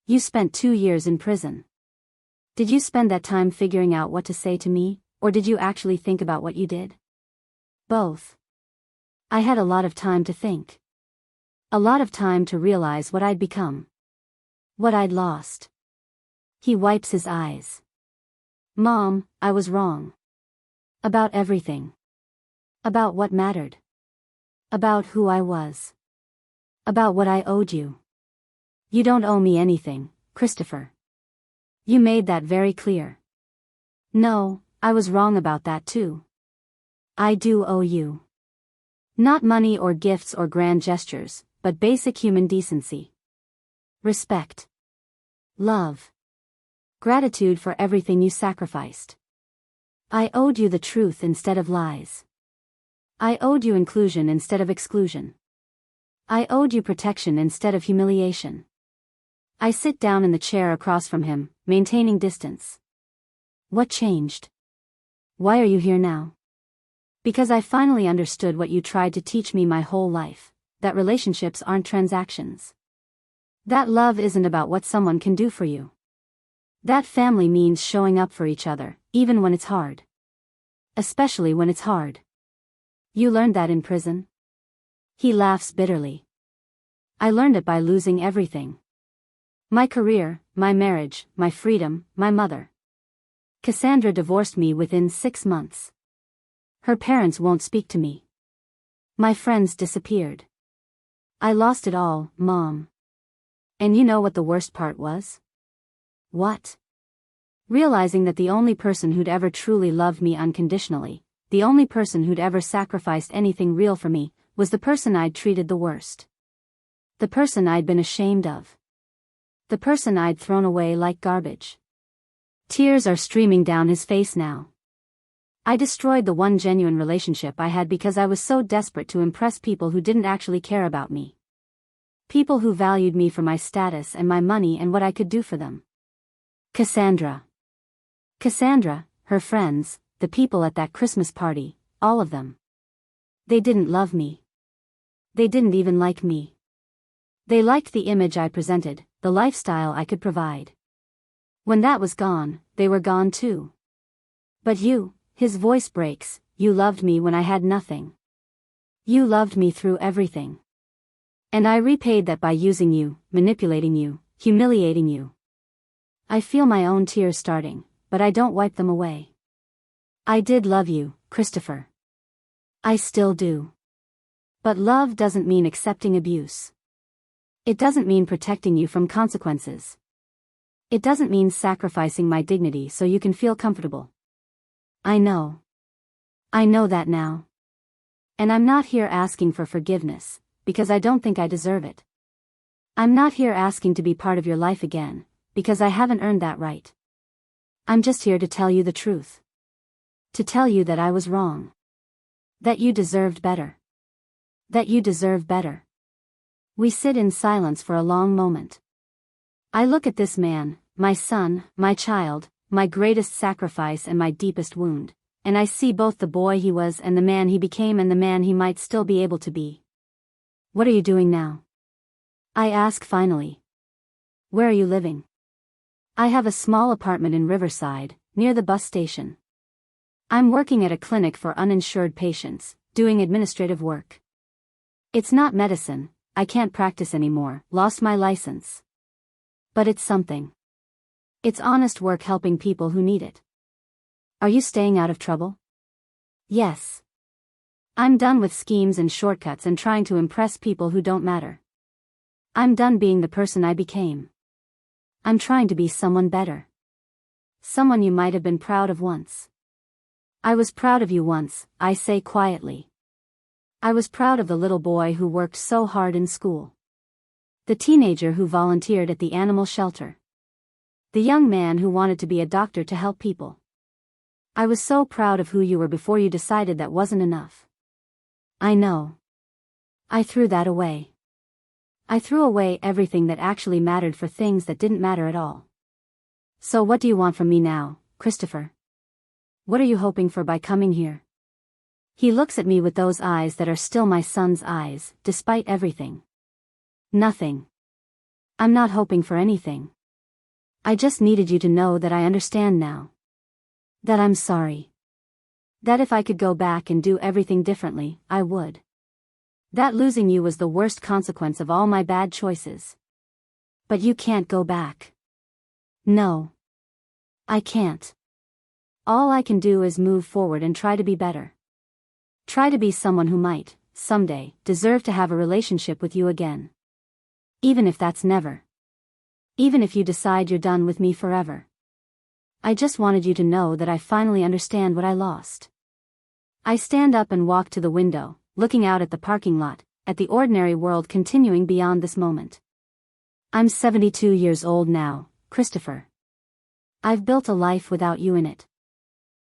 You spent 2 years in prison. Did you spend that time figuring out what to say to me, or did you actually think about what you did? Both. I had a lot of time to think. A lot of time to realize what I'd become. What I'd lost. He wipes his eyes. Mom, I was wrong. About everything. About what mattered. About who I was. About what I owed you. You don't owe me anything, Christopher. You made that very clear. No, I was wrong about that too. I do owe you. Not money or gifts or grand gestures, but basic human decency. Respect. Love. Gratitude for everything you sacrificed. I owed you the truth instead of lies. I owed you inclusion instead of exclusion. I owed you protection instead of humiliation. I sit down in the chair across from him, maintaining distance. What changed? Why are you here now? Because I finally understood what you tried to teach me my whole life, that relationships aren't transactions. That love isn't about what someone can do for you. That family means showing up for each other, even when it's hard. Especially when it's hard. You learned that in prison? He laughs bitterly. I learned it by losing everything. My career, my marriage, my freedom, my mother. Cassandra divorced me within 6 months. Her parents won't speak to me. My friends disappeared. I lost it all, Mom. And you know what the worst part was? What? Realizing that the only person who'd ever truly loved me unconditionally, the only person who'd ever sacrificed anything real for me, was the person I'd treated the worst. The person I'd been ashamed of. The person I'd thrown away like garbage. Tears are streaming down his face now. I destroyed the one genuine relationship I had because I was so desperate to impress people who didn't actually care about me. People who valued me for my status and my money and what I could do for them. Cassandra. Cassandra, her friends, the people at that Christmas party, all of them. They didn't love me. They didn't even like me. They liked the image I presented, the lifestyle I could provide. When that was gone, they were gone too. But you, his voice breaks, you loved me when I had nothing. You loved me through everything. And I repaid that by using you, manipulating you, humiliating you. I feel my own tears starting, but I don't wipe them away. I did love you, Christopher. I still do. But love doesn't mean accepting abuse. It doesn't mean protecting you from consequences. It doesn't mean sacrificing my dignity so you can feel comfortable. I know. I know that now. And I'm not here asking for forgiveness, because I don't think I deserve it. I'm not here asking to be part of your life again, because I haven't earned that right. I'm just here to tell you the truth. To tell you that I was wrong. That you deserved better. That you deserve better. We sit in silence for a long moment. I look at this man, my son, my child, my greatest sacrifice and my deepest wound, and I see both the boy he was and the man he became and the man he might still be able to be. What are you doing now? I ask finally. Where are you living? I have a small apartment in Riverside, near the bus station. I'm working at a clinic for uninsured patients, doing administrative work. It's not medicine, I can't practice anymore, lost my license. But it's something. It's honest work helping people who need it. Are you staying out of trouble? Yes. I'm done with schemes and shortcuts and trying to impress people who don't matter. I'm done being the person I became. I'm trying to be someone better. Someone you might have been proud of once. I was proud of you once, I say quietly. I was proud of the little boy who worked so hard in school. The teenager who volunteered at the animal shelter. The young man who wanted to be a doctor to help people. I was so proud of who you were before you decided that wasn't enough. I know. I threw that away. I threw away everything that actually mattered for things that didn't matter at all. So what do you want from me now, Christopher? What are you hoping for by coming here? He looks at me with those eyes that are still my son's eyes, despite everything. Nothing. I'm not hoping for anything. I just needed you to know that I understand now. That I'm sorry. That if I could go back and do everything differently, I would. That losing you was the worst consequence of all my bad choices. But you can't go back. No. I can't. All I can do is move forward and try to be better. Try to be someone who might, someday, deserve to have a relationship with you again. Even if that's never. Even if you decide you're done with me forever. I just wanted you to know that I finally understand what I lost. I stand up and walk to the window, looking out at the parking lot, at the ordinary world continuing beyond this moment. I'm 72 years old now, Christopher. I've built a life without you in it.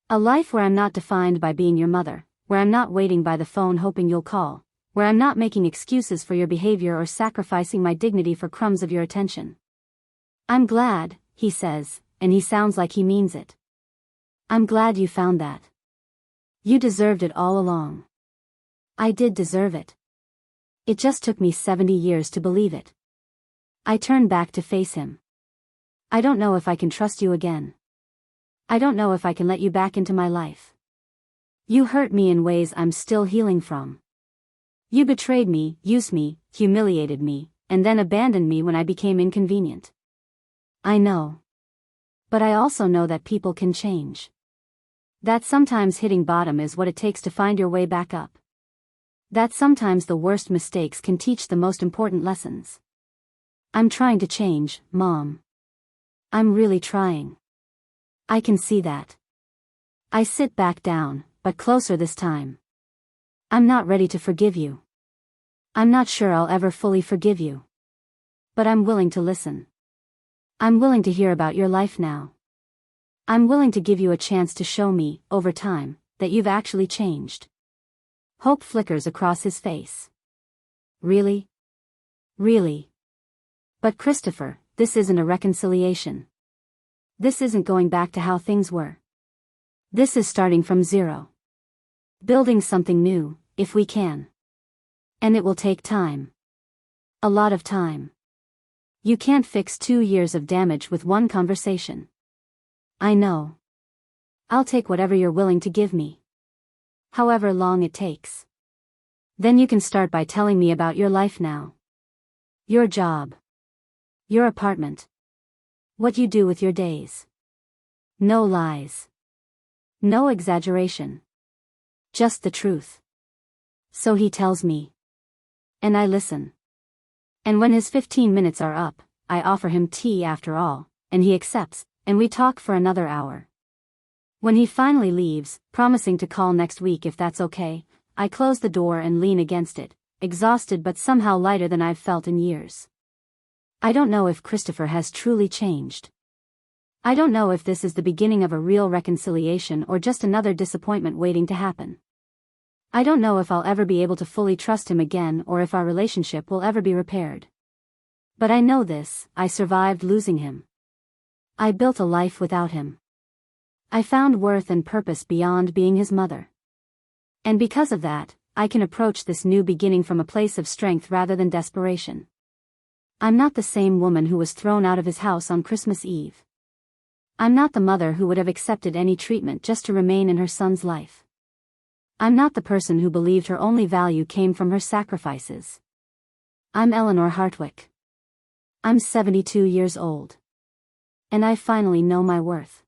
A life where I'm not defined by being your mother, where I'm not waiting by the phone hoping you'll call, where I'm not making excuses for your behavior or sacrificing my dignity for crumbs of your attention. I'm glad, he says, and he sounds like he means it. I'm glad you found that. You deserved it all along. I did deserve it. It just took me 70 years to believe it. I turn back to face him. I don't know if I can trust you again. I don't know if I can let you back into my life. You hurt me in ways I'm still healing from. You betrayed me, used me, humiliated me, and then abandoned me when I became inconvenient. I know. But I also know that people can change. That sometimes hitting bottom is what it takes to find your way back up. That sometimes the worst mistakes can teach the most important lessons. I'm trying to change, Mom. I'm really trying. I can see that. I sit back down, but closer this time. I'm not ready to forgive you. I'm not sure I'll ever fully forgive you. But I'm willing to listen. I'm willing to hear about your life now. I'm willing to give you a chance to show me, over time, that you've actually changed. Hope flickers across his face. Really? Really? But Christopher, this isn't a reconciliation. This isn't going back to how things were. This is starting from zero. Building something new, if we can. And it will take time. A lot of time. You can't fix 2 years of damage with one conversation. I know. I'll take whatever you're willing to give me. However long it takes. Then you can start by telling me about your life now. Your job. Your apartment. What you do with your days. No lies. No exaggeration. Just the truth. So he tells me. And I listen. And when his 15 minutes are up, I offer him tea after all, and he accepts, and we talk for another hour. When he finally leaves, promising to call next week if that's okay, I close the door and lean against it, exhausted but somehow lighter than I've felt in years. I don't know if Christopher has truly changed. I don't know if this is the beginning of a real reconciliation or just another disappointment waiting to happen. I don't know if I'll ever be able to fully trust him again or if our relationship will ever be repaired. But I know this, I survived losing him. I built a life without him. I found worth and purpose beyond being his mother. And because of that, I can approach this new beginning from a place of strength rather than desperation. I'm not the same woman who was thrown out of his house on Christmas Eve. I'm not the mother who would have accepted any treatment just to remain in her son's life. I'm not the person who believed her only value came from her sacrifices. I'm Eleanor Hartwick. I'm 72 years old. And I finally know my worth.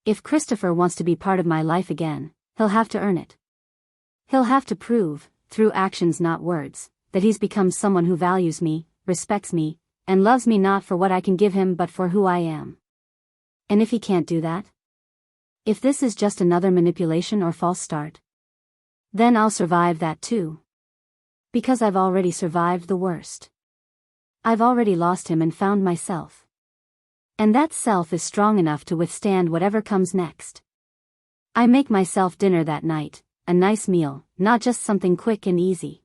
If Christopher wants to be part of my life again, he'll have to earn it. He'll have to prove, through actions not words, that he's become someone who values me, respects me, and loves me not for what I can give him but for who I am. And if he can't do that? If this is just another manipulation or false start? Then I'll survive that too. Because I've already survived the worst. I've already lost him and found myself. And that self is strong enough to withstand whatever comes next. I make myself dinner that night, a nice meal, not just something quick and easy.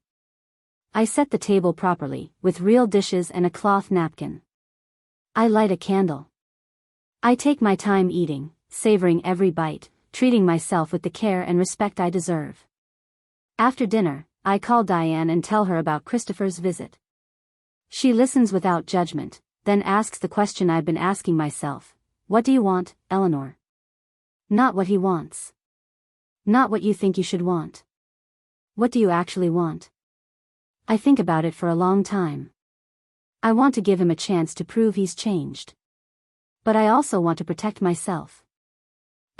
I set the table properly, with real dishes and a cloth napkin. I light a candle. I take my time eating, savoring every bite, treating myself with the care and respect I deserve. After dinner, I call Diane and tell her about Christopher's visit. She listens without judgment, then asks the question I've been asking myself. What do you want, Eleanor? Not what he wants. Not what you think you should want. What do you actually want? I think about it for a long time. I want to give him a chance to prove he's changed. But I also want to protect myself.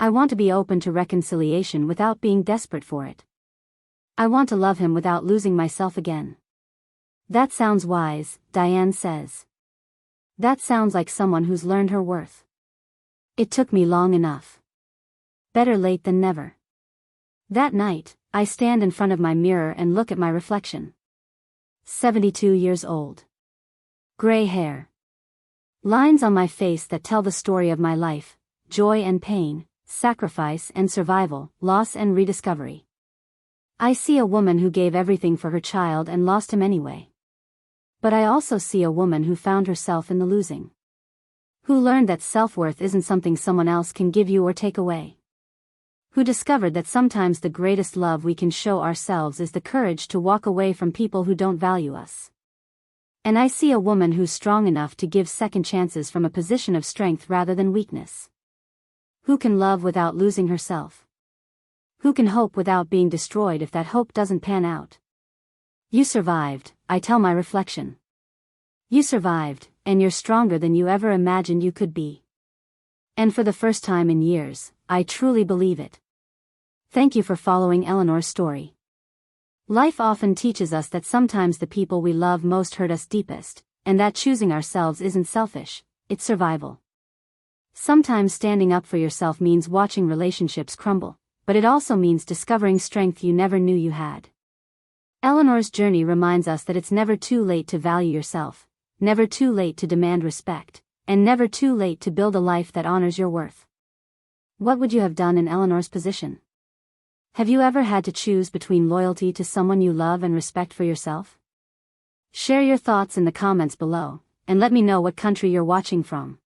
I want to be open to reconciliation without being desperate for it. I want to love him without losing myself again. That sounds wise, Diane says. That sounds like someone who's learned her worth. It took me long enough. Better late than never. That night, I stand in front of my mirror and look at my reflection. 72 years old. Gray hair. Lines on my face that tell the story of my life, joy and pain, sacrifice and survival, loss and rediscovery. I see a woman who gave everything for her child and lost him anyway. But I also see a woman who found herself in the losing. Who learned that self-worth isn't something someone else can give you or take away. Who discovered that sometimes the greatest love we can show ourselves is the courage to walk away from people who don't value us. And I see a woman who's strong enough to give second chances from a position of strength rather than weakness. Who can love without losing herself. Who can hope without being destroyed if that hope doesn't pan out. You survived, I tell my reflection. You survived, and you're stronger than you ever imagined you could be. And for the first time in years, I truly believe it. Thank you for following Eleanor's story. Life often teaches us that sometimes the people we love most hurt us deepest, and that choosing ourselves isn't selfish, it's survival. Sometimes standing up for yourself means watching relationships crumble, but it also means discovering strength you never knew you had. Eleanor's journey reminds us that it's never too late to value yourself, never too late to demand respect, and never too late to build a life that honors your worth. What would you have done in Eleanor's position? Have you ever had to choose between loyalty to someone you love and respect for yourself? Share your thoughts in the comments below, and let me know what country you're watching from.